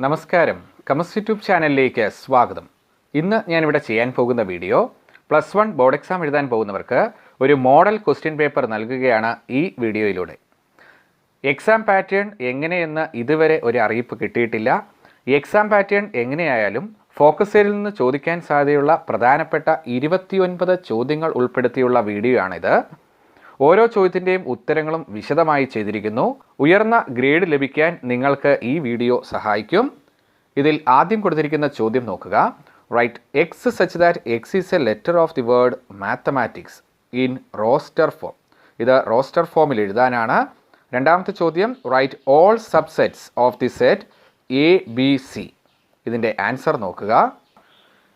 നമസ്കാരം, കമസ് യൂട്യൂബ് ചാനലിലേക്ക് സ്വാഗതം. ഇന്ന് ഞാനിവിടെ ചെയ്യാൻ പോകുന്ന വീഡിയോ +1 ബോർഡ് എക്സാം എഴുതാൻ പോകുന്നവർക്ക് ഒരു മോഡൽ ക്വസ്റ്റ്യൻ പേപ്പർ നൽകുകയാണ് ഈ വീഡിയോയിലൂടെ. എക്സാം പാറ്റേൺ എങ്ങനെയെന്ന് ഇതുവരെ ഒരു അറിയിപ്പ് കിട്ടിയിട്ടില്ല. ഈ എക്സാം പാറ്റേൺ എങ്ങനെയായാലും ഫോക്കസ് ഏരിയയിൽ നിന്ന് ചോദിക്കാൻ സാധ്യതയുള്ള പ്രധാനപ്പെട്ട 29 ചോദ്യങ്ങൾ ഉൾപ്പെടുത്തിയുള്ള വീഡിയോ ആണിത്. ഓരോ ചോദ്യത്തിൻ്റെയും ഉത്തരങ്ങളും വിശദമായി ചെയ്തിരിക്കുന്നു. ഉയർന്ന ഗ്രേഡ് ലഭിക്കാൻ നിങ്ങൾക്ക് ഈ വീഡിയോ സഹായിക്കും. ഇതിൽ ആദ്യം കൊടുത്തിരിക്കുന്ന ചോദ്യം നോക്കുക. Write x such that x is a letter of the word mathematics in roster form. ഇത് റോസ്റ്റർ ഫോമിൽ എഴുതാനാണ്. രണ്ടാമത്തെ ചോദ്യം write all subsets of the set A B C. ഇതിൻ്റെ ആൻസർ നോക്കുക.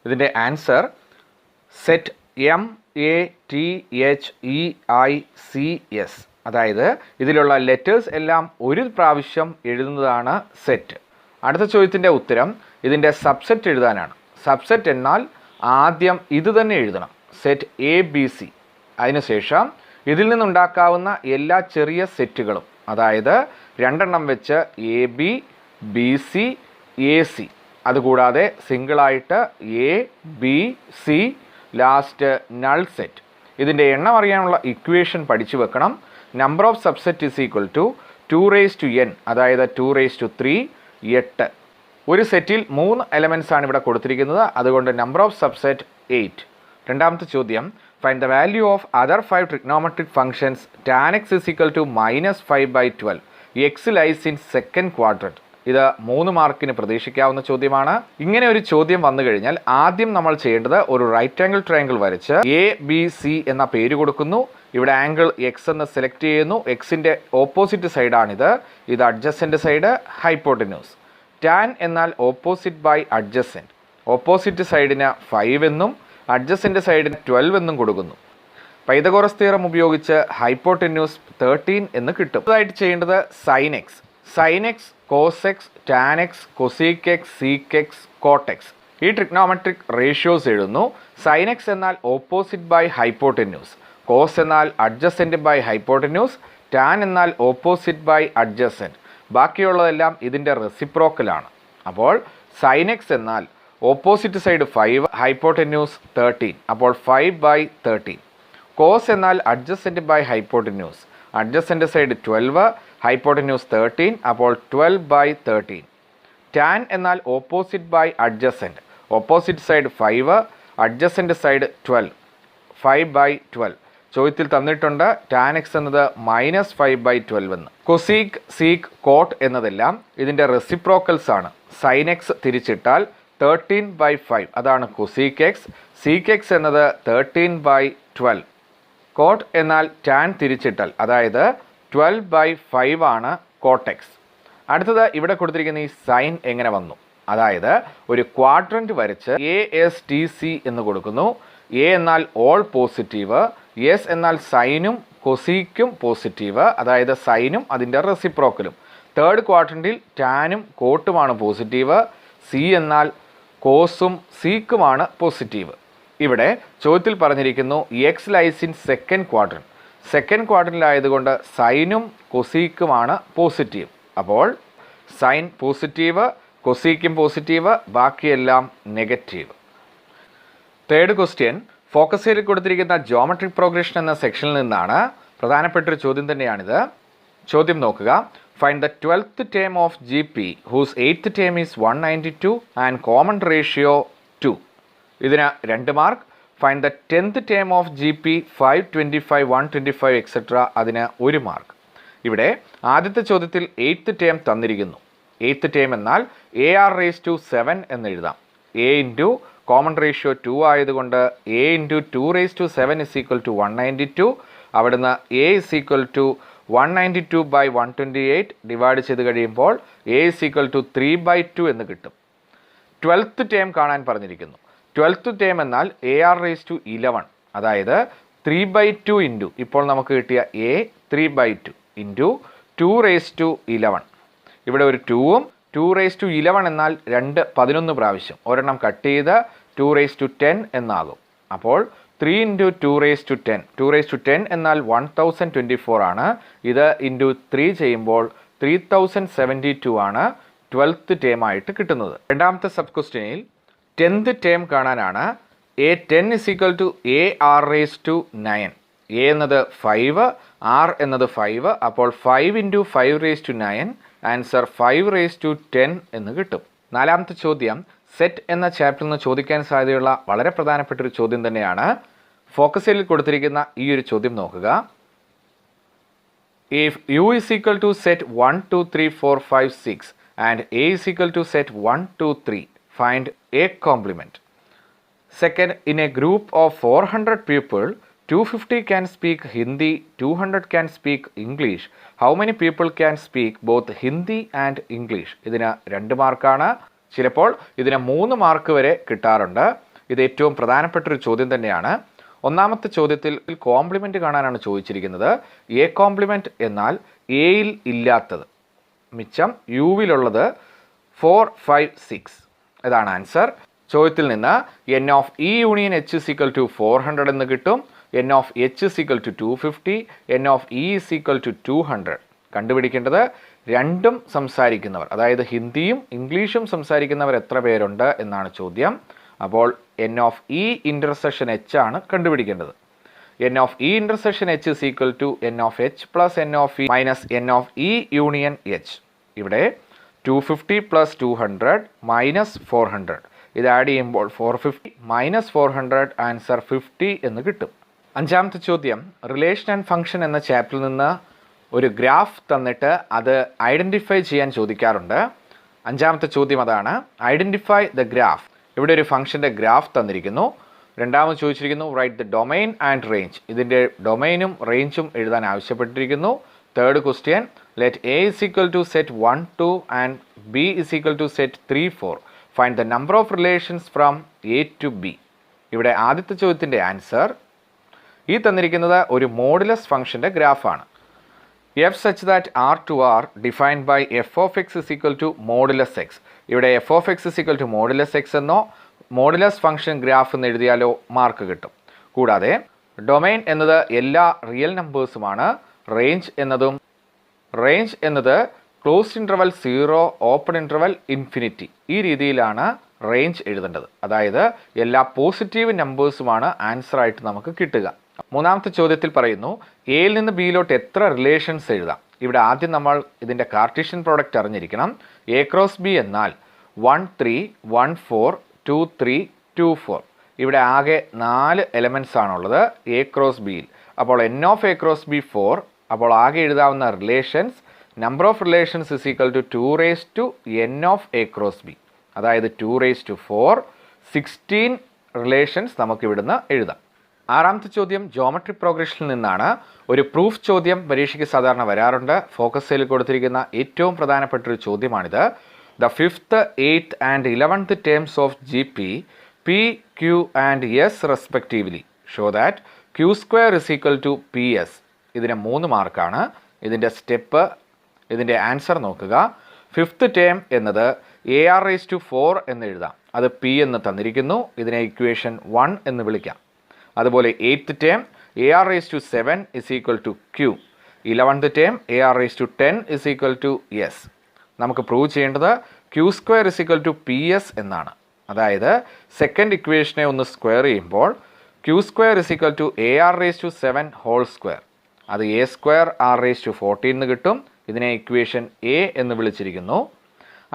ഇതിൻ്റെ ആൻസർ സെറ്റ് MATHEICS, അതായത് ഇതിലുള്ള ലെറ്റേഴ്സ് എല്ലാം ഒരു പ്രാവശ്യം എഴുതുന്നതാണ് സെറ്റ്. അടുത്ത ചോദ്യത്തിൻ്റെ ഉത്തരം ഇതിൻ്റെ സബ്സെറ്റ് എഴുതാനാണ്. സബ്സെറ്റ് എന്നാൽ ആദ്യം ഇത് തന്നെ എഴുതണം, സെറ്റ് ABC. അതിനുശേഷം ഇതിൽ നിന്നുണ്ടാക്കാവുന്ന എല്ലാ ചെറിയ സെറ്റുകളും, അതായത് 2 വെച്ച് AB, BC, AC, അതുകൂടാതെ സിംഗിളായിട്ട് ABC, ലാസ്റ്റ് നൾ സെറ്റ്. ഇതിൻ്റെ എണ്ണം അറിയാനുള്ള ഇക്വേഷൻ പഠിച്ചു വെക്കണം. Number of subset is equal to 2n, അതായത് 2�3, 8. ഒരു സെറ്റിൽ 3 എലമെൻറ്റ്സ് ആണ് ഇവിടെ കൊടുത്തിരിക്കുന്നത്, അതുകൊണ്ട് നമ്പർ ഓഫ് സബ്സെറ്റ് 8. രണ്ടാമത്തെ ചോദ്യം find the value of other 5 trigonometric functions tan x is equal to -5/12. X lies in second quadrant. ഇത് 3 മാർക്കിന് പ്രതീക്ഷിക്കാവുന്ന ചോദ്യമാണ്. ഇങ്ങനെ ഒരു ചോദ്യം വന്നു കഴിഞ്ഞാൽ ആദ്യം നമ്മൾ ചെയ്യേണ്ടത് ഒരു റൈറ്റ് ആംഗിൾ ട്രയാംഗിൾ വരച്ച് ABC എന്ന പേര് കൊടുക്കുന്നു. ഇവിടെ ആംഗിൾ എക്സ് എന്ന് സെലക്ട് ചെയ്യുന്നു. എക്സിൻ്റെ ഓപ്പോസിറ്റ് സൈഡാണിത്. ഇത് അഡ്ജസൻ്റ് സൈഡ്, ഹൈപ്പോട്ടന്യൂസ്. ടാൻ എന്നാൽ ഓപ്പോസിറ്റ് ബൈ അഡ്ജസൻ്റ്. ഓപ്പോസിറ്റ് സൈഡിന് 5 എന്നും അഡ്ജസൻ്റ് സൈഡിന് 12 എന്നും കൊടുക്കുന്നു. പൈതഗോറസ് തിയറം ഉപയോഗിച്ച് ഹൈപ്പോട്ടന്യൂസ് 13 എന്ന് കിട്ടും. ഇതായിട്ട് ചെയ്യേണ്ടത് sine x, sine x, cos x, tan x, cosec x, sec x, cot x. ഈ ട്രിഗ്നോമെട്രിക് റേഷ്യോസ് എഴുതുന്നു. സൈൻ എക്സ് എന്നാൽ ഓപ്പോസിറ്റ് ബൈ ഹൈപ്പോട്ടന്യൂസ്, കോസ് എന്നാൽ അഡ്ജസൻ്റ് ബൈ ഹൈപ്പോട്ടന്യൂസ്, ടാൻ എന്നാൽ ഓപ്പോസിറ്റ് ബൈ അഡ്ജസൻ്റ്. ബാക്കിയുള്ളതെല്ലാം ഇതിൻ്റെ റെസിപ്രോക്കലാണ്. അപ്പോൾ സൈൻ എക്സ് എന്നാൽ ഓപ്പോസിറ്റ് സൈഡ് 5, ഹൈപ്പോട്ടന്യൂസ് 13, അപ്പോൾ 5/13. കോസ് എന്നാൽ adjacent by hypotenuse, adjacent side 12, hypotenuse 13, അപ്പോൾ 12/13. ടാൻ എന്നാൽ opposite by adjacent, opposite side 5, adjacent side 12, 5/12. ചോദ്യത്തിൽ തന്നിട്ടുണ്ട് ടാൻ എക്സ് എന്നത് -5/12 എന്ന്. കൊസീക്, സീക്ക്, കോട്ട് എന്നതെല്ലാം ഇതിൻ്റെ റെസിപ്രോക്കൽസ് ആണ്. സൈൻ എക്സ് തിരിച്ചിട്ടാൽ 13/5, അതാണ് കൊസീക് എക്സ്. സീക്ക് എക്സ് എന്നത് 13/12. കോട്ട് എന്നാൽ ടാൻ തിരിച്ചിട്ടാൽ, അതായത് 12/5 ആണ് കോട്ടെക്സ്. അടുത്തത് ഇവിടെ കൊടുത്തിരിക്കുന്ന ഈ സൈൻ എങ്ങനെ വന്നു, അതായത് ഒരു ക്വാഡ്രന്റ് വരച്ച് ASTC എന്ന് കൊടുക്കുന്നു. എ എന്നാൽ ഓൾ പോസിറ്റീവ്, എസ് എന്നാൽ സൈനും കൊസീക്കും പോസിറ്റീവ്, അതായത് സൈനും അതിൻ്റെ റെസിപ്രോക്കലും. തേർഡ് ക്വാഡ്രന്റിൽ ടാനും കോട്ടുമാണ് പോസിറ്റീവ്. സി എന്നാൽ കോസും സീക്കുമാണ് പോസിറ്റീവ്. ഇവിടെ ചോദ്യത്തിൽ പറഞ്ഞിരിക്കുന്നു x lies in second quadrant. Second ക്വാഡ്രന്റിലായതുകൊണ്ട് സൈനും കൊസീക്കുമാണ് പോസിറ്റീവ്. അപ്പോൾ സൈൻ പോസിറ്റീവ്, കൊസീക്കും പോസിറ്റീവ്, ബാക്കിയെല്ലാം നെഗറ്റീവ്. തേർഡ് ക്വസ്റ്റ്യൻ ഫോക്കസ് ഏരിയയിൽ കൊടുത്തിരിക്കുന്ന ജോമെട്രിക് പ്രോഗ്രഷൻ എന്ന സെക്ഷനിൽ നിന്നാണ്. പ്രധാനപ്പെട്ടൊരു ചോദ്യം തന്നെയാണിത്. ചോദ്യം നോക്കുക. Find the 12th term of GP whose 8th term is 192 and common ratio 2. ഇതിന് 2 mark. Find the 10th term of GP 5, 25, 125 etcetera, അതിന് 1 മാർക്ക്. ഇവിടെ ആദ്യത്തെ ചോദ്യത്തിൽ 8th ടേം തന്നിരിക്കുന്നു. 8th ടേം എന്നാൽ AR⁻7 എന്ന് എഴുതാം. A ഇൻറ്റു കോമൺ റേഷ്യോ 2 ആയതുകൊണ്ട് A into 2⁻7 is equal to 192. അവിടുന്ന് A ഇസ് ഈക്വൽ ടു 192/128 ഡിവൈഡ് ചെയ്ത് കഴിയുമ്പോൾ A ഇസ് ഈക്വൽ ടു 3/2 എന്ന് കിട്ടും. 12th ടേം കാണാൻ പറഞ്ഞിരിക്കുന്നു. 12th ടേം എന്നാൽ AR⁻11, അതായത് 3/2 ഇൻറ്റു ഇപ്പോൾ നമുക്ക് കിട്ടിയ A 3/2 ഇൻറ്റു 2⁻11. ഇവിടെ ഒരു 2ഉം 2⁻11 എന്നാൽ 11 പ്രാവശ്യം, ഒരെണ്ണം കട്ട് ചെയ്ത് 2⁻10 എന്നാകും. അപ്പോൾ 3 ഇൻറ്റു 2⁻10, 2⁻10 എന്നാൽ 1024 ആണ്. ഇത് ഇൻറ്റു 3 ചെയ്യുമ്പോൾ 3072 ആണ്. 12th ടേം ആയിട്ട് കിട്ടുന്നത്. രണ്ടാമത്തെ സബ് ക്വസ്റ്റ്യനിൽ 10th ടേം കാണാനാണ്. A10 is equal to AR raised to 9. A എന്നത് 5, R എന്നത് 5, അപ്പോൾ 5 into 5 raised to 9, answer 5 raised to 10 എന്ന് കിട്ടും. നാലാമത്തെ ചോദ്യം സെറ്റ് എന്ന ചാപ്റ്ററിൽ നിന്ന് ചോദിക്കാൻ സാധ്യതയുള്ള വളരെ പ്രധാനപ്പെട്ട ഒരു ചോദ്യം തന്നെയാണ്. ഫോക്കസിൽ കൊടുത്തിരിക്കുന്ന ഈ ഒരു ചോദ്യം നോക്കുക. If U is equal to set 1, 2, 3, 4, 5, 6 and A is equal to set 1, 2, 3, find A complement. Second, in a group of 400 people, 250 can speak Hindi, 200 can speak English. How many people can speak both Hindi and English? ഇതിന് 2 മാർക്കാണ്. ചിലപ്പോൾ ഇതിന് 3 mark വരെ കിട്ടാറുണ്ട്. ഇത് ഏറ്റവും പ്രധാനപ്പെട്ട ഒരു ചോദ്യം തന്നെയാണ്. ഒന്നാമത്തെ ചോദ്യത്തിൽ കോംപ്ലിമെന്റ് കാണാനാണ് ചോദിച്ചിരിക്കുന്നത്. എ കോംപ്ലിമെന്റ് എന്നാൽ എയിൽ ഇല്ലാത്തത്, മിച്ചം യുവിലുള്ളത് 4, 5, 6. ഇതാണ് ആൻസർ. ചോദ്യത്തിൽ നിന്ന് N of E union H is equal to 400 എന്ന് കിട്ടും. N of H is equal to 250, N of E is equal to 200. കണ്ടുപിടിക്കേണ്ടത് രണ്ടും സംസാരിക്കുന്നവർ, അതായത് ഹിന്ദിയും ഇംഗ്ലീഷും സംസാരിക്കുന്നവർ എത്ര പേരുണ്ട് എന്നാണ് ചോദ്യം. അപ്പോൾ N of E intersection H ആണ് കണ്ടുപിടിക്കേണ്ടത്. N of E intersection H is equal to N of H plus N of E minus N of E union H. ഇവിടെ 250 പ്ലസ് 200 മൈനസ് 400. ഇത് ആഡ് ചെയ്യുമ്പോൾ 450 മൈനസ് 400 ആൻസർ 50 എന്ന് കിട്ടും. അഞ്ചാമത്തെ ചോദ്യം relation and function എന്ന ചാപ്റ്ററിൽ നിന്ന് ഒരു ഗ്രാഫ് തന്നിട്ട് അത് ഐഡൻറ്റിഫൈ ചെയ്യാൻ ചോദിക്കാറുണ്ട്. അഞ്ചാമത്തെ ചോദ്യം അതാണ്, ഐഡൻറ്റിഫൈ ദ ഗ്രാഫ്. ഇവിടെ ഒരു ഫംഗ്ഷൻ്റെ ഗ്രാഫ് തന്നിരിക്കുന്നു. രണ്ടാമത് ചോദിച്ചിരിക്കുന്നു write the domain and range. ഇതിൻ്റെ ഡൊമൈനും റേഞ്ചും എഴുതാൻ ആവശ്യപ്പെട്ടിരിക്കുന്നു. Third question let A is equal to set 1, 2 and B is equal to set 3, 4. Find the number of relations from A to B. ഇവിടെ ആദ്യത്തെ ചോദ്യത്തിൻ്റെ ആൻസർ ഈ തന്നിരിക്കുന്നത് ഒരു മോഡുലസ് ഫംഗ്ഷൻ്റെ ഗ്രാഫാണ്. F such that R to R defined by f of x is equal to modulus x. ഇവിടെ F of x is equal to modulus x എന്നോ മോഡുലസ് ഫംഗ്ഷൻ ഗ്രാഫ് എന്ന് എഴുതിയാലോ മാർക്ക് കിട്ടും. കൂടാതെ ഡൊമൈൻ എന്നത് എല്ലാ റിയൽ നമ്പേഴ്സുമാണ്. റേഞ്ച് എന്നത് closed interval 0, open interval infinity. ഈ രീതിയിലാണ് റേഞ്ച് എഴുതേണ്ടത്. അതായത് എല്ലാ പോസിറ്റീവ് നമ്പേഴ്സുമാണ് ആൻസറായിട്ട് നമുക്ക് കിട്ടുക. മൂന്നാമത്തെ ചോദ്യത്തിൽ പറയുന്നു എയിൽ നിന്ന് ബിയിലോട്ട് എത്ര റിലേഷൻസ് എഴുതാം. ഇവിടെ ആദ്യം നമ്മൾ ഇതിൻ്റെ കാർട്ടീഷ്യൻ പ്രോഡക്റ്റ് അറിഞ്ഞിരിക്കണം. എ ക്രോസ് ബി എന്നാൽ 1, 3, 1, 4, 2, 3, 2, 4. ഇവിടെ ആകെ 4 എലമെൻറ്റ്സ് ആണുള്ളത് എ ക്രോസ് ബിയിൽ. അപ്പോൾ N of A cross B 4. അപ്പോൾ ആകെ എഴുതാവുന്ന relations number of relations is equal to 2 raised to N of A cross B. അതായത് 2 റേസ് ടു 4, 16 റിലേഷൻസ് നമുക്ക് ഇവിടുന്ന് എഴുതാം. ആറാമത്തെ ചോദ്യം ജോമെട്രി പ്രോഗ്രഷനിൽ നിന്നാണ്. ഒരു പ്രൂഫ് ചോദ്യം പരീക്ഷയ്ക്ക് സാധാരണ വരാറുണ്ട്. ഫോക്കസ് സെല്ലിൽ കൊടുത്തിരിക്കുന്ന ഏറ്റവും പ്രധാനപ്പെട്ട ഒരു ചോദ്യമാണിത്. The 5th, 8th and 11th terms of G P, Q and S respectively show that Q square is equal to P S. ഇതിന് 3 മാർക്കാണ്. ഇതിൻ്റെ ആൻസർ നോക്കുക. 5th ടേം എന്നത് AR raised to 4 എന്ന് എഴുതാം. അത് പി എന്ന് തന്നിരിക്കുന്നു. ഇതിനെ ഇക്വേഷൻ 1 എന്ന് വിളിക്കാം. അതുപോലെ 8th term AR raised to 7 is equal to Q. 11th term AR raised to 10 is equal to S. നമുക്ക് പ്രൂവ് ചെയ്യേണ്ടത് Q square is equal to PS എന്നാണ്. അതായത് സെക്കൻഡ് ഇക്വേഷനെ ഒന്ന് സ്ക്വയർ ചെയ്യുമ്പോൾ Q square is equal to AR raised to 7 whole square. അത് A square R raised to 14 എന്ന് കിട്ടും. ഇതിനെ ഇക്വേഷൻ A എന്ന് വിളിച്ചിരിക്കുന്നു.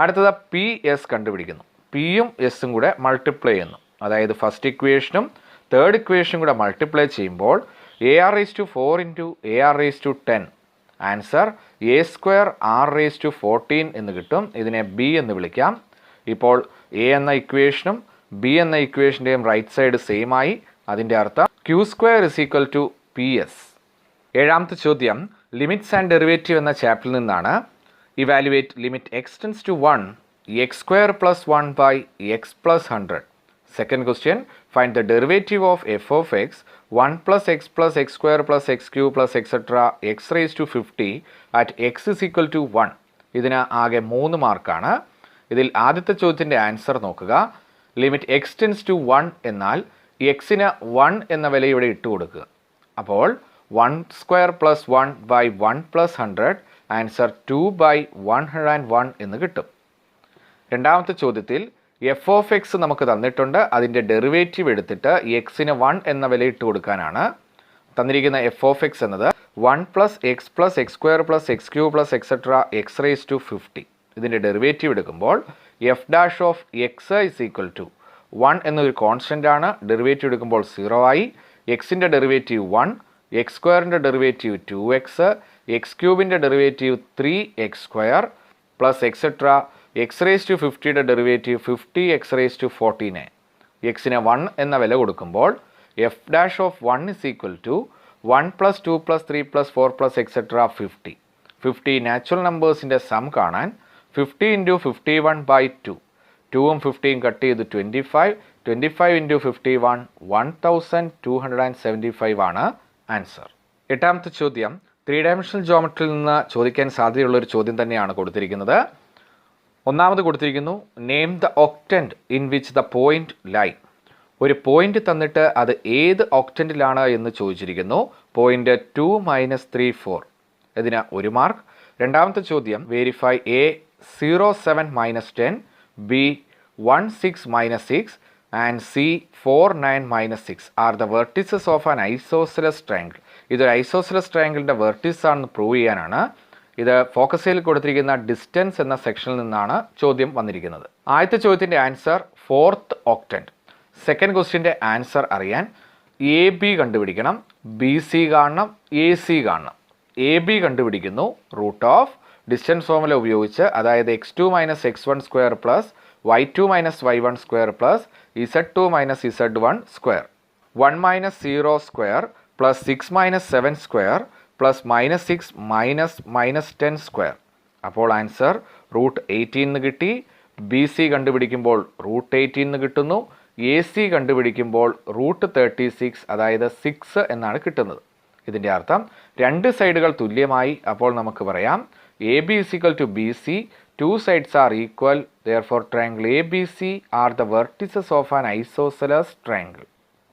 അടുത്തത് PS കണ്ടുപിടിക്കുന്നു. പിയും എസും കൂടെ മൾട്ടിപ്ലൈ ചെയ്യുന്നു. അതായത് ഫസ്റ്റ് ഇക്വേഷനും തേർഡ് ഇക്വേഷനും കൂടെ മൾട്ടിപ്ലൈ ചെയ്യുമ്പോൾ AR raised to 4 into AR raised to 10. Answer A square R raised to 14 എന്ന് കിട്ടും. ഇതിനെ B എന്ന് വിളിക്കാം. ഇപ്പോൾ A എന്ന ഇക്വേഷനും B എന്ന ഇക്വേഷൻ്റെയും റൈറ്റ് സൈഡ് സെയിം ആയി. അതിൻ്റെ അർത്ഥം Q square is equal to PS. ഏഴാമത്തെ ചോദ്യം ലിമിറ്റ്സ് ആൻഡ് ഡെറിവേറ്റീവ് എന്ന ചാപ്റ്ററിൽ നിന്നാണ്. Evaluate limit x tends to 1 x square plus 1 by x plus 100. Second question find the derivative of f of x 1 plus x square plus x cube plus etcetera x raised to 50 at x is equal to 1. ഇതിന് ആകെ 3 മാർക്കാണ്. ഇതിൽ ആദ്യത്തെ ചോദ്യത്തിൻ്റെ answer നോക്കുക. Limit x tends to 1 എന്നാൽ എക്സിന് 1 എന്ന വില ഇവിടെ ഇട്ട് കൊടുക്കുക. അപ്പോൾ 1 square plus 1 by 1 plus 100 answer 2 by 101 എന്ന് കിട്ടും. രണ്ടാമത്തെ ചോദ്യത്തിൽ എഫ് ഓഫ് എക്സ് നമുക്ക് തന്നിട്ടുണ്ട്. അതിൻ്റെ ഡെറിവേറ്റീവ് എടുത്തിട്ട് എക്സിന് 1 എന്ന വില ഇട്ട് കൊടുക്കാനാണ്. തന്നിരിക്കുന്ന എഫ് ഓഫ് എക്സ് എന്നത് 1 plus x plus x square plus x cube plus etcetera x raised to 50. ഇതിൻ്റെ ഡെറിവേറ്റീവ് എടുക്കുമ്പോൾ f dash of x is equal to 1 എന്നൊരു കോൺസ്റ്റൻ്റ് ആണ്. ഡെറിവേറ്റീവ് എടുക്കുമ്പോൾ 0 ആയി. എക്സിൻ്റെ ഡെറിവേറ്റീവ് 1, എക്സ് സ്ക്വയറിൻ്റെ ഡെറിവേറ്റീവ് 2x, എക്സ് ക്യൂബിൻ്റെ derivative 3x square plus etcetera x raised to 50യുടെ ഡെറിവേറ്റീവ് 50 എക്സ് റേസ് ടു 14. എക്സിന് 1 എന്ന വില കൊടുക്കുമ്പോൾ f dash of 1 is equal to 1 plus 2 plus 3 plus 4 plus etcetera 50. 50 natural നമ്പേഴ്സിൻ്റെ സം കാണാൻ 50 ഇൻറ്റു 51/2. 2ഉം 50യും കട്ട് ചെയ്ത് 25. 25 ഇൻറ്റു 51 1275 ആണ് ആൻസർ. എട്ടാമത്തെ ചോദ്യം 3 ഡയമെൻഷണൽ ജോമെട്രിയിൽ നിന്ന് ചോദിക്കാൻ സാധ്യതയുള്ളൊരു ചോദ്യം തന്നെയാണ് കൊടുത്തിരിക്കുന്നത്. ഒന്നാമത് കൊടുത്തിരിക്കുന്നു name the octant in which the point lie. ഒരു പോയിന്റ് തന്നിട്ട് അത് ഏത് ഒക്ടൻറ്റിലാണ് എന്ന് ചോദിച്ചിരിക്കുന്നു. പോയിന്റ് 2 - 3 4. ഇതിന് 1 മാർക്ക്. രണ്ടാമത്തെ ചോദ്യം verify A 0 7 - 10, B 1 6 - 6 and C 4 9 - 6 are the vertices of an isosceles triangle. ഇതൊരു ഐസോസെലസ് ട്രയാങ്കിളിൻ്റെ വെർട്ടിസ് ആണെന്ന് പ്രൂവ് ചെയ്യാനാണ്. ഇത് ഫോക്കസിൽ കൊടുത്തിരിക്കുന്ന ഡിസ്റ്റൻസ് എന്ന സെക്ഷനിൽ നിന്നാണ് ചോദ്യം വന്നിരിക്കുന്നത്. ആദ്യത്തെ ചോദ്യത്തിൻ്റെ ആൻസർ 4th octant. സെക്കൻഡ് ക്വസ്റ്റ്യൻ്റെ ആൻസർ അറിയാൻ എ ബി കണ്ടുപിടിക്കണം, ബി സി കാണണം, എ സി കാണണം. എ ബി കണ്ടുപിടിക്കുന്നു റൂട്ട് ഓഫ് ഡിസ്റ്റൻസ് ഫോർമുല ഉപയോഗിച്ച്, അതായത് x2 - x1 square plus y2 - y1 square plus z2 - z1 square 1 - 0 square plus 6 - 7 square plus -6 -10 square. അപ്പോൾ answer root 18 എന്ന് കിട്ടി. ബി സി കണ്ടുപിടിക്കുമ്പോൾ റൂട്ട് 18 എന്ന് കിട്ടുന്നു. എ സി കണ്ടുപിടിക്കുമ്പോൾ റൂട്ട് 36, അതായത് 6 എന്നാണ് കിട്ടുന്നത്. ഇതിൻ്റെ അർത്ഥം രണ്ട് സൈഡുകൾ തുല്യമായി. അപ്പോൾ നമുക്ക് പറയാം A B is equal to B C, 2 sides are equal, therefore triangle ABC are the vertices of an isosceles triangle.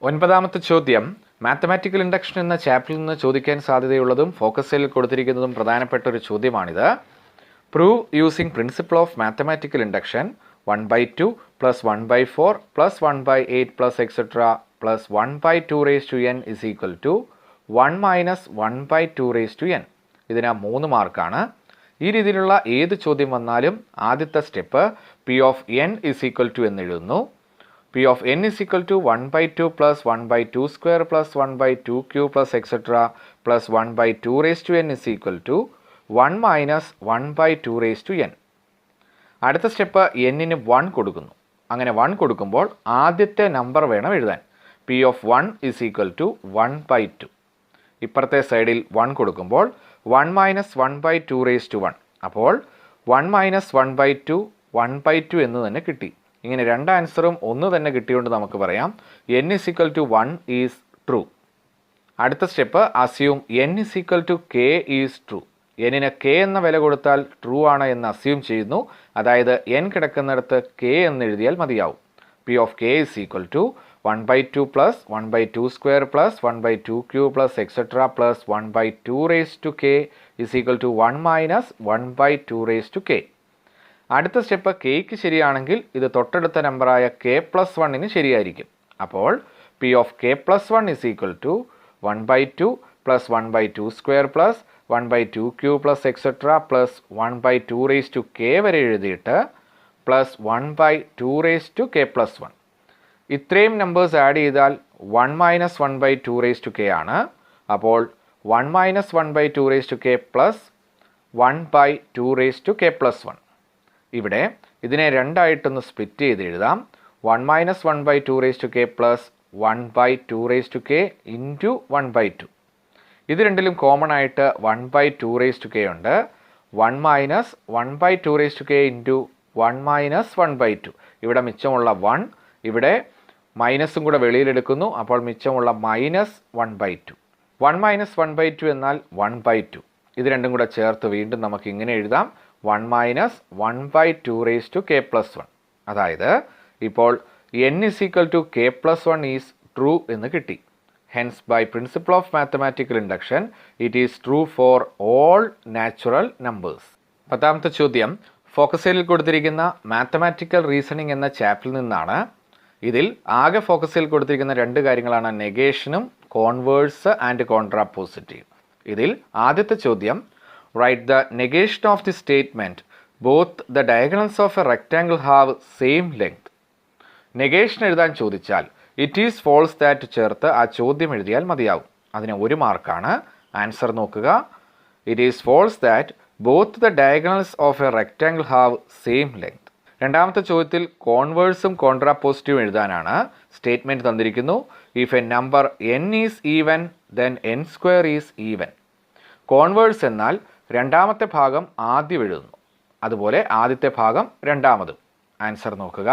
ഒൻപതാമത്തെ ചോദ്യം മാത്തമാറ്റിക്കൽ ഇൻഡക്ഷൻ എന്ന ചാപ്റ്ററിൽ നിന്ന് ചോദിക്കാൻ സാധ്യതയുള്ളതും ഫോക്കസിൽ കൊടുത്തിരിക്കുന്നതും പ്രധാനപ്പെട്ട ഒരു ചോദ്യമാണിത്. Prove using principle of mathematical induction 1/2 plus 1/4 plus 1/8 plus etcetera plus 1/2 raised to n is equal to 1 minus 1/2 raised to n. ഇതിന് 3 മാർക്കാണ്. ഈ രീതിയിലുള്ള ഏത് ചോദ്യം വന്നാലും ആദ്യത്തെ step P of N is equal to എന്ന് എഴുതുന്നു. P of N is equal to 1/2 plus 1/2 square plus 1/2 cube plus etcetera plus 1/2 raised to n is equal to 1 minus 1/2 raised to n. അടുത്ത സ്റ്റെപ്പ് എന്നിന് 1 കൊടുക്കുന്നു. അങ്ങനെ 1 കൊടുക്കുമ്പോൾ ആദ്യത്തെ number വേണം എഴുതാൻ. P of 1 is equal to 1/2. ഇപ്പുറത്തെ സൈഡിൽ 1 കൊടുക്കുമ്പോൾ 1 മൈനസ് 1/2 റേസ് ടു 1. അപ്പോൾ 1 മൈനസ് 1/2 1/2 എന്ന് തന്നെ കിട്ടി. ഇങ്ങനെ രണ്ട് ആൻസറും ഒന്ന് തന്നെ കിട്ടിയോണ്ട് നമുക്ക് പറയാം n is equal to 1 is true. അടുത്ത step assume n is equal to k is true. എന്നിന് k എന്ന വില കൊടുത്താൽ ട്രൂ ആണ് എന്ന് അസ്യൂം ചെയ്യുന്നു. അതായത് n കിടക്കുന്നിടത്ത് k എന്ന് എഴുതിയാൽ മതിയാവും. P of k is equal to 1/2 plus 1/2 square plus 1/2 cube plus etcetera plus 1/2 raised to k is equal to 1 minus 1/2 raised to k. അടുത്ത സ്റ്റെപ്പ് kക്ക് ശരിയാണെങ്കിൽ ഇത് തൊട്ടടുത്ത നമ്പറായ k പ്ലസ് 1ന് ശരിയായിരിക്കും. അപ്പോൾ P of k plus 1 is equal to 1/2 plus 1/2 square plus 1/2 cube plus etcetera plus 1/2 raised to k വരെ എഴുതിയിട്ട് plus 1/2 raised to k plus 1. ഇത്രയും നമ്പേഴ്സ് ആഡ് ചെയ്താൽ 1 മൈനസ് 1/2 റേസ് ടു k ആണ്. അപ്പോൾ 1 minus 1/2 raised to k plus 1/2 raised to k plus 1. ഇവിടെ ഇതിനെ രണ്ടായിട്ടൊന്ന് split ചെയ്ത് എഴുതാം. 1 minus 1/2 raised to k plus 1/2 raised to k into 1/2. ഇത് രണ്ടിലും കോമൺ ആയിട്ട് 1/2 റേസ് ടു k ഉണ്ട്. 1 minus 1/2 raised to k into 1 minus 1/2. ഇവിടെ മിച്ചമുള്ള 1, ഇവിടെ മൈനസും കൂടെ വെളിയിലെടുക്കുന്നു. അപ്പോൾ മിച്ചമുള്ള മൈനസ് 1/2. 1 മൈനസ് 1/2 എന്നാൽ 1/2. ഇത് രണ്ടും കൂടെ ചേർത്ത് വീണ്ടും നമുക്ക് ഇങ്ങനെ എഴുതാം 1 minus 1/2 raised to k plus 1. അതായത് ഇപ്പോൾ n is equal to k plus 1 is true എന്ന് കിട്ടി. Hence by principle of mathematical induction it is true for all natural numbers. പത്താമത്തെ ചോദ്യം ഫോക്കസ് ഏരിയയിൽ കൊടുത്തിരിക്കുന്ന മാത്തമാറ്റിക്കൽ റീസണിംഗ് എന്ന ചാപ്റ്ററിൽ നിന്നാണ്. ഇതിൽ ആകെ ഫോക്കസ് ഏരിയയിൽ കൊടുത്തിരിക്കുന്ന രണ്ട് കാര്യങ്ങളാണ് നെഗേഷനും കോൺവേഴ്സ് ആൻഡ് കോൺട്രാപോസിറ്റീവ്. ഇതിൽ ആദ്യത്തെ ചോദ്യം, write the negation of the statement both the diagonals of a rectangle have same length. Negation എഴുതാൻ ചോദിച്ചാൽ ഇറ്റ് ഈസ് ഫോൾസ് ദാറ്റ് ചേർത്ത് ആ ചോദ്യം എഴുതിയാൽ മതിയാവും. അതിന് 1 മാർക്കാണ്. ആൻസർ നോക്കുക. It is false that both the diagonals of a rectangle have same length. രണ്ടാമത്തെ ചോദ്യത്തിൽ കോൺവേഴ്സും കോൺട്രാപോസിറ്റീവും എഴുതാനാണ്. സ്റ്റേറ്റ്മെൻറ്റ് തന്നിരിക്കുന്നു, if a number n is even then n square is even. Converse എന്നാൽ രണ്ടാമത്തെ ഭാഗം ആദ്യം എഴുതുന്നു, അതുപോലെ ആദ്യത്തെ ഭാഗം രണ്ടാമതും. ആൻസർ നോക്കുക.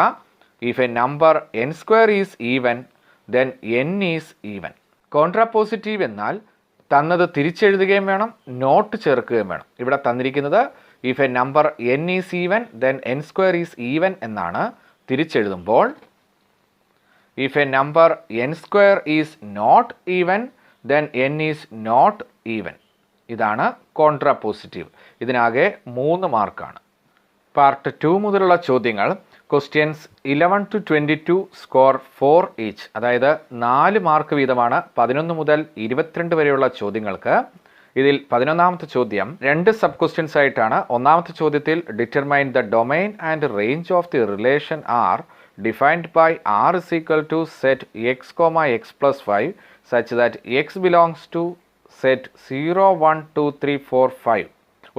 If a number n square is even then n is even. Contrapositive എന്നാൽ തന്നത് തിരിച്ചെഴുതുകയും വേണം, നോട്ട് ചേർക്കുകയും വേണം. ഇവിടെ തന്നിരിക്കുന്നത് if a number n is even then n square is even എന്നാണ്. തിരിച്ചെഴുതുമ്പോൾ if a number n square is not even then n is not even. ഇതാണ് കോൺട്രാപോസിറ്റീവ്. ഇതിനാകെ 3 മാർക്കാണ്. പാർട്ട് 2 മുതലുള്ള ചോദ്യങ്ങൾ ക്വസ്റ്റ്യൻസ് 11 to 22 സ്കോർ 4 ഈച്ച്, അതായത് 4 മാർക്ക് വീതമാണ് 11 മുതൽ 22 വരെയുള്ള ചോദ്യങ്ങൾക്ക്. ഇതിൽ 11ാമത്തെ ചോദ്യം 2 സബ് ക്വസ്റ്റ്യൻസ് ആയിട്ടാണ്. ഒന്നാമത്തെ ചോദ്യത്തിൽ determine the domain and range of the relation R defined by R is equal to set x comma x plus 5 such that x belongs to set 0 1 2 3 4 5.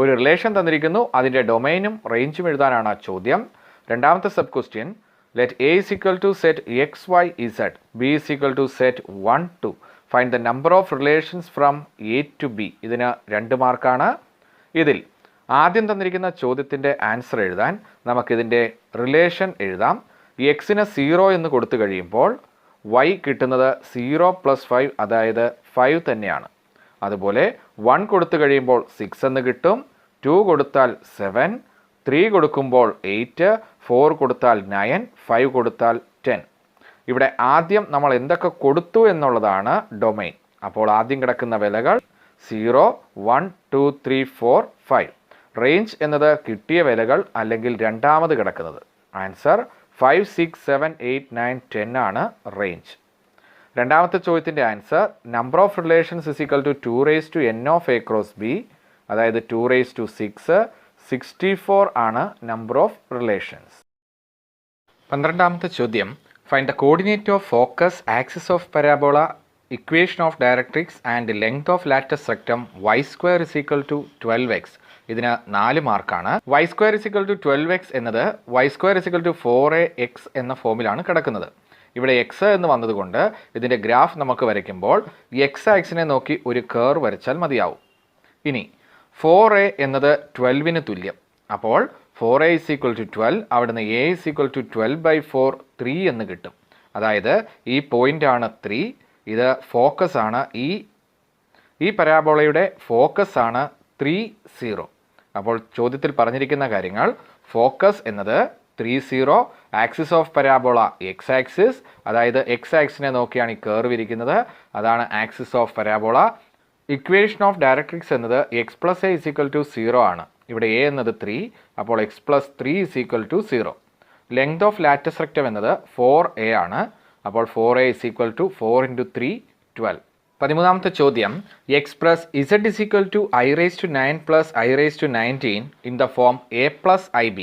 ഒരു റിലേഷൻ തന്നിരിക്കുന്നു, അതിൻ്റെ ഡൊമൈനും റേഞ്ചും എഴുതാനാണ് ചോദ്യം. രണ്ടാമത്തെ sub question, let A is equal to set X Y Z, B is equal to set 1 2. Find the number of relations from A to B. ഇതിന് 2 മാർക്കാണ്. ഇതിൽ ആദ്യം തന്നിരിക്കുന്ന ചോദ്യത്തിൻ്റെ ആൻസർ എഴുതാൻ നമുക്കിതിൻ്റെ റിലേഷൻ എഴുതാം. എക്സിന് 0 എന്ന് കൊടുത്തു കഴിയുമ്പോൾ വൈ കിട്ടുന്നത് 0 + 5, അതായത് 5 തന്നെയാണ്. അതുപോലെ 1 കൊടുത്തു കഴിയുമ്പോൾ 6 എന്ന് കിട്ടും, 2 കൊടുത്താൽ 7, 3 കൊടുക്കുമ്പോൾ 8, 4 കൊടുത്താൽ 9, 5 കൊടുത്താൽ 10. ഇവിടെ ആദ്യം നമ്മൾ എന്തൊക്കെ കൊടുത്തു എന്നുള്ളതാണ് ഡൊമൈൻ. അപ്പോൾ ആദ്യം കിടക്കുന്ന വിലകൾ 0 1 2 3 4 5. റേഞ്ച് എന്നത് കിട്ടിയ വിലകൾ അല്ലെങ്കിൽ രണ്ടാമത് കിടക്കുന്നത്. ആൻസർ 5 6 7 8 9 10 ആണ് റേഞ്ച്. രണ്ടാമത്തെ ചോദ്യത്തിൻ്റെ answer number of relations is equal to 2 raised to n of a cross b, അതായത് 2 raised to 6, 64 ആണ് നമ്പർ ഓഫ് റിലേഷൻസ്. 12ാമത്തെ ചോദ്യം, find the coordinate of focus, axis of parabola, equation of directrix and length of latus rectum y square is equal to 12x. ഇതിന് 4 മാർക്കാണ്. y square is equal to 12x എന്നത് y square is equal to 4ax എന്ന ഫോമിലാണ് കിടക്കുന്നത്. ഇവിടെ x എന്ന് വന്നതുകൊണ്ട് ഇതിൻ്റെ ഗ്രാഫ് നമുക്ക് വരയ്ക്കുമ്പോൾ x ആക്സിനെ നോക്കി ഒരു കർവ് വരച്ചാൽ മതിയാവും. ഇനി 4a എന്നത് 12ന് തുല്യം. അപ്പോൾ 4a ഇസ് ഈക്വൽ ടു 12, അവിടുന്ന് a ഇസ് ഈക്വൽ ടു 12/4 3 എന്ന് കിട്ടും. അതായത് ഈ പോയിൻ്റാണ് 3. ഇത് ഫോക്കസ് ആണ്. ഈ പരാബോളയുടെ ഫോക്കസ് ആണ് 3 0. അപ്പോൾ ചോദ്യത്തിൽ പറഞ്ഞിരിക്കുന്ന കാര്യങ്ങൾ, ഫോക്കസ് എന്നത് 3 0, axis of parabola X axis, അതായത് എക്സ് ആക്സിനെ നോക്കിയാണ് ഈ കർവ് ഇരിക്കുന്നത്, അതാണ് axis of parabola. Equation of directrix എന്നത് x + a is equal to 0 ആണ്. ഇവിടെ a എന്നത് 3, അപ്പോൾ x + 3 is equal to 0. Length of latus rectum എന്നത് 4a ആണ്. അപ്പോൾ 4a ഇസ് ഈക്വൽ ടു 4 × 3 12. 13ാമത്തെ ചോദ്യം, x + z is equal to i⁻9 + i⁻19 in the form a + ib.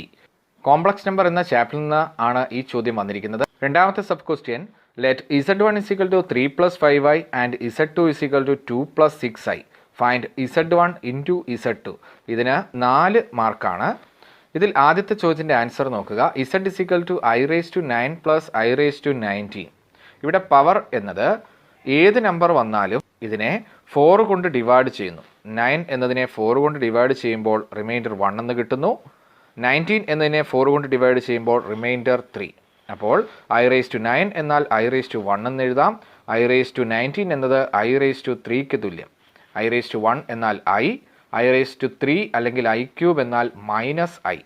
Complex number എന്ന ചാപ്റ്ററിൽ നിന്ന് ആണ് ഈ ചോദ്യം വന്നിരിക്കുന്നത്. രണ്ടാമത്തെ sub question, let z1 is equal to 3 + 5i and z2 is equal to 2 + 6i. Find z1 × z2. ഇതിന് 4 മാർക്കാണ്. ഇതിൽ ആദ്യത്തെ ചോദ്യത്തിൻ്റെ ആൻസർ നോക്കുക. z is equal to i⁻9 + i⁻19. ഇവിടെ പവർ എന്നത് ഏത് നമ്പർ വന്നാലും ഇതിനെ 4 കൊണ്ട് ഡിവൈഡ് ചെയ്യുന്നു. 9 എന്നതിനെ 4 കൊണ്ട് ഡിവൈഡ് ചെയ്യുമ്പോൾ റിമൈൻഡർ 1 എന്ന് കിട്ടുന്നു. 19 എന്നതിനെ 4 കൊണ്ട് ഡിവൈഡ് ചെയ്യുമ്പോൾ റിമൈൻഡർ 3. അപ്പോൾ i⁻9 എന്നാൽ i⁻1 എന്ന് എഴുതാം. i⁻19 എന്നത് i⁻3ക്ക് തുല്യം. i⁻1 എന്നാൽ i⁻3 അല്ലെങ്കിൽ i³ എന്നാൽ -i.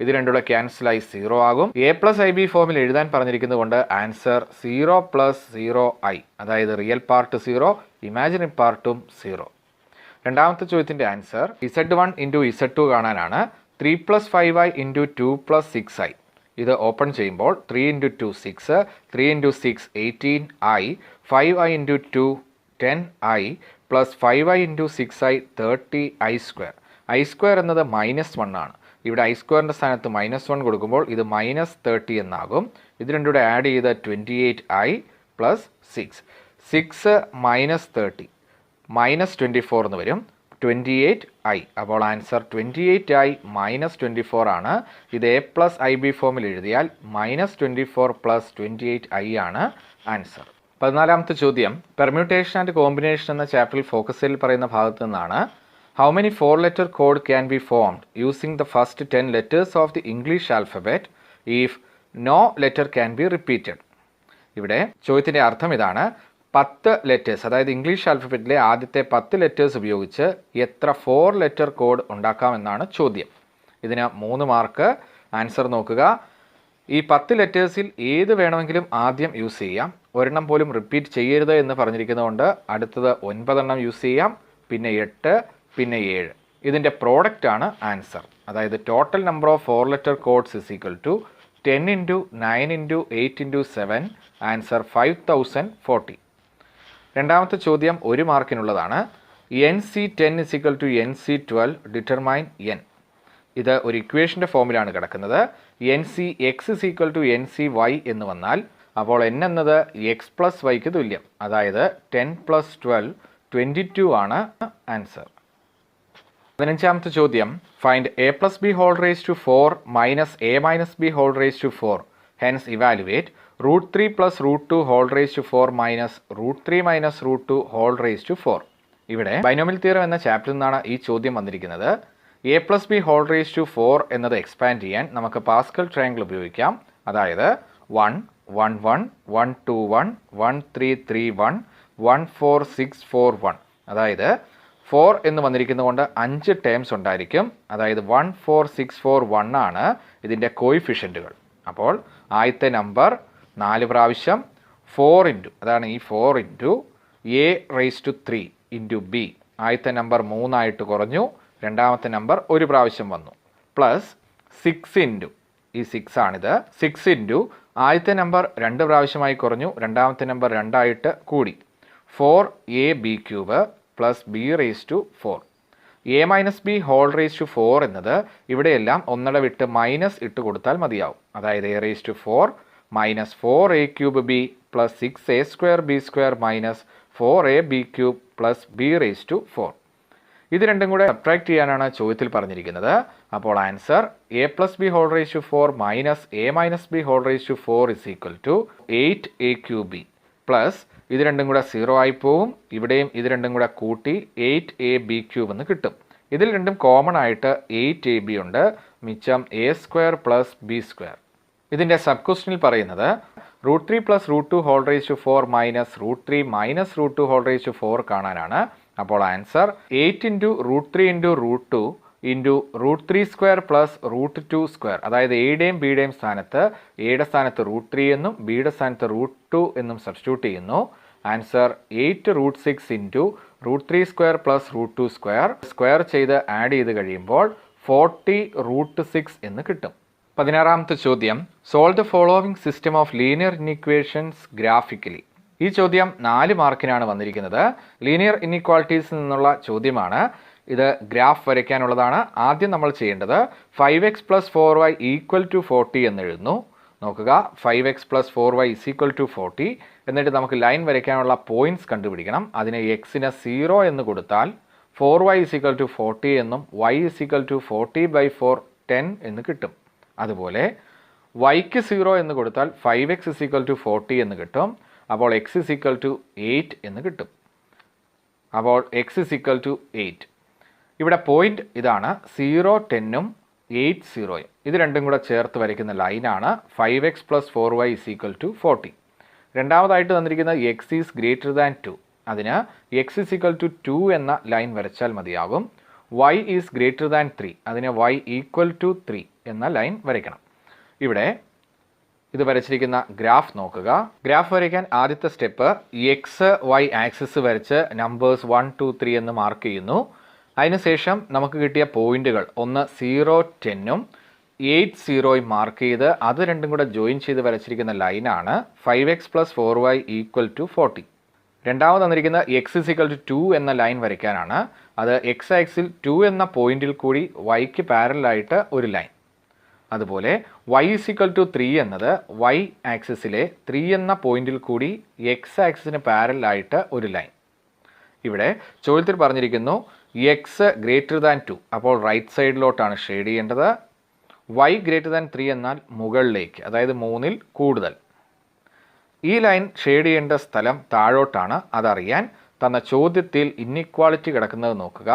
ഇത് രണ്ടുകൂടെ ക്യാൻസലായി 0 ആകും. a + ib ഫോമിൽ എഴുതാൻ പറഞ്ഞിരിക്കുന്നത് കൊണ്ട് ആൻസർ 0 + 0i, അതായത് റിയൽ പാർട്ട് 0, ഇമാജിനറി പാർട്ടും 0. രണ്ടാമത്തെ ചോദ്യത്തിൻ്റെ ആൻസർ z1 × z2 കാണാനാണ്. 3 + 5i × 2 + 6i. ഇത് ഓപ്പൺ ചെയ്യുമ്പോൾ 3 × 2 6, 3 × 6 18i, 5i × 2 10i, plus 5i × 6i 30i². i² എന്നത് -1 ആണ്. ഇവിടെ i² സ്ഥാനത്ത് -1 കൊടുക്കുമ്പോൾ ഇത് -30 എന്നാകും. ഇത് രണ്ടും കൂടെ ആഡ് ചെയ്ത് 28i + 6. 6 - 30 -24 എന്ന് വരും. 28i. അപ്പോൾ ആൻസർ 28i - 24 ആണ്. ഇത് A+IB ഫോമിൽ എഴുതിയാൽ -24 + 28i ആണ് ആൻസർ. 14ാമത്തെ ചോദ്യം പെർമ്യൂട്ടേഷൻ ആൻഡ് കോമ്പിനേഷൻ എന്ന ചാപ്റ്ററിൽ ഫോക്കസിൽ പറയുന്ന ഭാഗത്തു നിന്നാണ്. How many 4-letter code can be formed using the first 10 letters of the English alphabet if no letter can be repeated? ഇവിടെ ചോദ്യത്തിൻ്റെ അർത്ഥം ഇതാണ്. 10 ലെറ്റേഴ്സ്, അതായത് ഇംഗ്ലീഷ് ആൽഫബറ്റിലെ ആദ്യത്തെ 10 ലെറ്റേഴ്സ് ഉപയോഗിച്ച് എത്ര 4-letter കോഡ് ഉണ്ടാക്കാമെന്നാണ് ചോദ്യം. ഇതിന് 3 മാർക്ക്. ആൻസർ നോക്കുക. ഈ 10 ലെറ്റേഴ്സിൽ ഏത് വേണമെങ്കിലും ആദ്യം യൂസ് ചെയ്യാം. ഒരെണ്ണം പോലും റിപ്പീറ്റ് ചെയ്യരുത് എന്ന് പറഞ്ഞിരിക്കുന്നതുകൊണ്ട് അടുത്തത് 9 എണ്ണം യൂസ് ചെയ്യാം, പിന്നെ 8, പിന്നെ 7. ഇതിൻ്റെ പ്രോഡക്റ്റ് ആണ് ആൻസർ. അതായത് total number of 4-letter codes = 10 × 9 × 8 × 7. Answer 5040. രണ്ടാമത്തെ ചോദ്യം 1 മാർക്കിനുള്ളതാണ്. NC10 = NC12 determine n. ഇത് ഒരു ഇക്വേഷൻ്റെ ഫോമിലാണ് കിടക്കുന്നത്. NCX = NCY എന്ന് വന്നാൽ അപ്പോൾ n എന്നത് x + yക്ക് തുല്യം. അതായത് 10 + 12 22 ആണ് ആൻസർ. 15ാമത്തെ ചോദ്യം find a + b ^ 4 - a - b ^ 4. Hence evaluate √3 + √2 ^ 4 -√3 - √2 ^ 4. ഇവിടെ ബൈനോമിയൽ തിയറം എന്ന ചാപ്റ്ററിൽ നിന്നാണ് ഈ ചോദ്യം വന്നിരിക്കുന്നത്. a + b ^ 4 എന്നത് എക്സ്പാൻഡ് ചെയ്യാൻ നമുക്ക് പാസ്കൽ ട്രയാങ്കിൾ ഉപയോഗിക്കാം. അതായത് 1 1 1 1 2 1 1 3 3 1 1 4 6 4 1. അതായത് 4 എന്ന് വന്നിരിക്കുന്നതുകൊണ്ട് 5 ടേംസ് ഉണ്ടായിരിക്കും. അതായത് 1 4 6 4 1 ആണ് ഇതിൻ്റെ കോയിഫിഷ്യൻറ്റുകൾ. അപ്പോൾ ആദ്യത്തെ നമ്പർ 4 പ്രാവശ്യം 4 × അതാണ് ഈ 4 × a⁻³ × b. ആദ്യത്തെ നമ്പർ 3 ആയിട്ട് കുറഞ്ഞു. രണ്ടാമത്തെ നമ്പർ 1 പ്രാവശ്യം വന്നു. പ്ലസ് 6 × ഈ 6 ആണിത്. 6 × ആദ്യത്തെ നമ്പർ 2 പ്രാവശ്യമായി കുറഞ്ഞു. രണ്ടാമത്തെ നമ്പർ 2 ആയിട്ട് കൂടി. 4ab³ + b⁻⁴. a - b ^ 4 എന്നത് ഇവിടെയെല്ലാം ഒന്നട വിട്ട് മൈനസ് ഇട്ട് കൊടുത്താൽ മതിയാവും. അതായത് a⁴ - 4a³ b + 6a²b² - 4ab³ + b⁻⁴. ഇത് രണ്ടും കൂടെ സബ്ട്രാക്ട് ചെയ്യാനാണ് ചോദ്യത്തിൽ പറഞ്ഞിരിക്കുന്നത്. അപ്പോൾ answer a + b ^ 4 - a - b ^ 4 = 8a³ plus ഇത് രണ്ടും കൂടെ 0 ആയി പോവും. ഇവിടെയും ഇത് രണ്ടും കൂടെ കൂട്ടി 8ab³ എന്ന് കിട്ടും. ഇതിൽ രണ്ടും കോമൺ ആയിട്ട് 8ab ഉണ്ട്. മിച്ചം a² + b². ഇതിൻ്റെ സബ് ക്വസ്റ്റ്യനിൽ പറയുന്നത് √3 + √2 ^ 4 -√3 - √2 ^ 4 കാണാനാണ്. അപ്പോൾ ആൻസർ 8 × √3 × √2 × √3² + √2². അതായത് എയുടെയും ബിയുടെയും സ്ഥാനത്ത് എയുടെ സ്ഥാനത്ത് √3 എന്നും ബിയുടെ സ്ഥാനത്ത് √2 എന്നും സബ്സ്റ്റിറ്റ്യൂട്ട് ചെയ്യുന്നു. ആൻസർ 8 √6 × √3² + √2². സ്ക്വയർ ചെയ്ത് ആഡ് ചെയ്ത് കഴിയുമ്പോൾ 40 √6 എന്ന് കിട്ടും. 16ാമത്തെ ചോദ്യം solve the following system of linear inequations graphically. ഈ ചോദ്യം 4 മാർക്കിനാണ് വന്നിരിക്കുന്നത്. ലീനിയർ ഇൻഇക്വാളിറ്റീസിൽ നിന്നുള്ള ചോദ്യമാണ്. ഇത് ഗ്രാഫ് വരയ്ക്കാനുള്ളതാണ്. ആദ്യം നമ്മൾ ചെയ്യേണ്ടത് 5x + 4y = 40 എന്ന് എഴുതുന്നു. നോക്കുക, 5x + 4y = 40. എന്നിട്ട് നമുക്ക് ലൈൻ വരയ്ക്കാനുള്ള പോയിന്റ്സ് കണ്ടുപിടിക്കണം. അതിന് എക്സിന് 0 എന്ന് കൊടുത്താൽ 4y = 40 എന്നും y = 40/4 10 എന്ന് കിട്ടും. അതുപോലെ yക്ക് 0 എന്ന് കൊടുത്താൽ 5x = 40 എന്ന് കിട്ടും. അപ്പോൾ x = 8 എന്ന് കിട്ടും. അപ്പോൾ x = 8. ഇവിടെ പോയിന്റ് ഇതാണ്. 0 10ഉം 8 0ഉം ഇത് രണ്ടും കൂടെ ചേർത്ത് വരയ്ക്കുന്ന ലൈനാണ് 5x + 4y = 40. രണ്ടാമതായിട്ട് തന്നിരിക്കുന്ന x ഈസ് ഗ്രേറ്റർ ദാൻ 2. അതിന് x = 2 എന്ന ലൈൻ വരച്ചാൽ മതിയാകും. y is greater than 3. അതിന് y = 3 എന്ന ലൈൻ വരയ്ക്കണം. ഇവിടെ ഇത് വരച്ചിരിക്കുന്ന ഗ്രാഫ് നോക്കുക. ഗ്രാഫ് വരയ്ക്കാൻ ആദ്യത്തെ സ്റ്റെപ്പ് x y ആക്സിസ് വരച്ച് നമ്പേഴ്സ് 1 2 3 എന്ന് മാർക്ക് ചെയ്യുന്നു. അതിനുശേഷം നമുക്ക് കിട്ടിയ പോയിന്റുകൾ ഒന്ന് 0, 10ഉം 8, 0യും മാർക്ക് ചെയ്ത് അത് രണ്ടും കൂടെ ജോയിൻ ചെയ്ത് വരച്ചിരിക്കുന്ന ലൈനാണ് 5x + 4y = 40. രണ്ടാമത് തന്നിരിക്കുന്ന x = 2 എന്ന ലൈൻ വരയ്ക്കാനാണ്. അത് x ആക്സിൽ 2 എന്ന പോയിന്റിൽ കൂടി yക്ക് പാരലായിട്ട് ഒരു ലൈൻ. അതുപോലെ y = 3 എന്നത് y ആക്സിസിലെ 3 എന്ന പോയിന്റിൽ കൂടി x ആക്സിന് പാരലായിട്ട് ഒരു ലൈൻ. ഇവിടെ ചോദ്യത്തിൽ പറഞ്ഞിരിക്കുന്നു x > 2, അപ്പോൾ റൈറ്റ് സൈഡിലോട്ടാണ് ഷെയ്ഡ് ചെയ്യേണ്ടത്. y > 3 എന്നാൽ മുകളിലേക്ക്, അതായത് 3ൽ കൂടുതൽ. ഈ ലൈൻ ഷെയ്ഡ് ചെയ്യേണ്ട സ്ഥലം താഴോട്ടാണ്. അതറിയാൻ തന്ന ചോദ്യത്തിൽ ഇന്നിക്വാളിറ്റി കിടക്കുന്നത് നോക്കുക.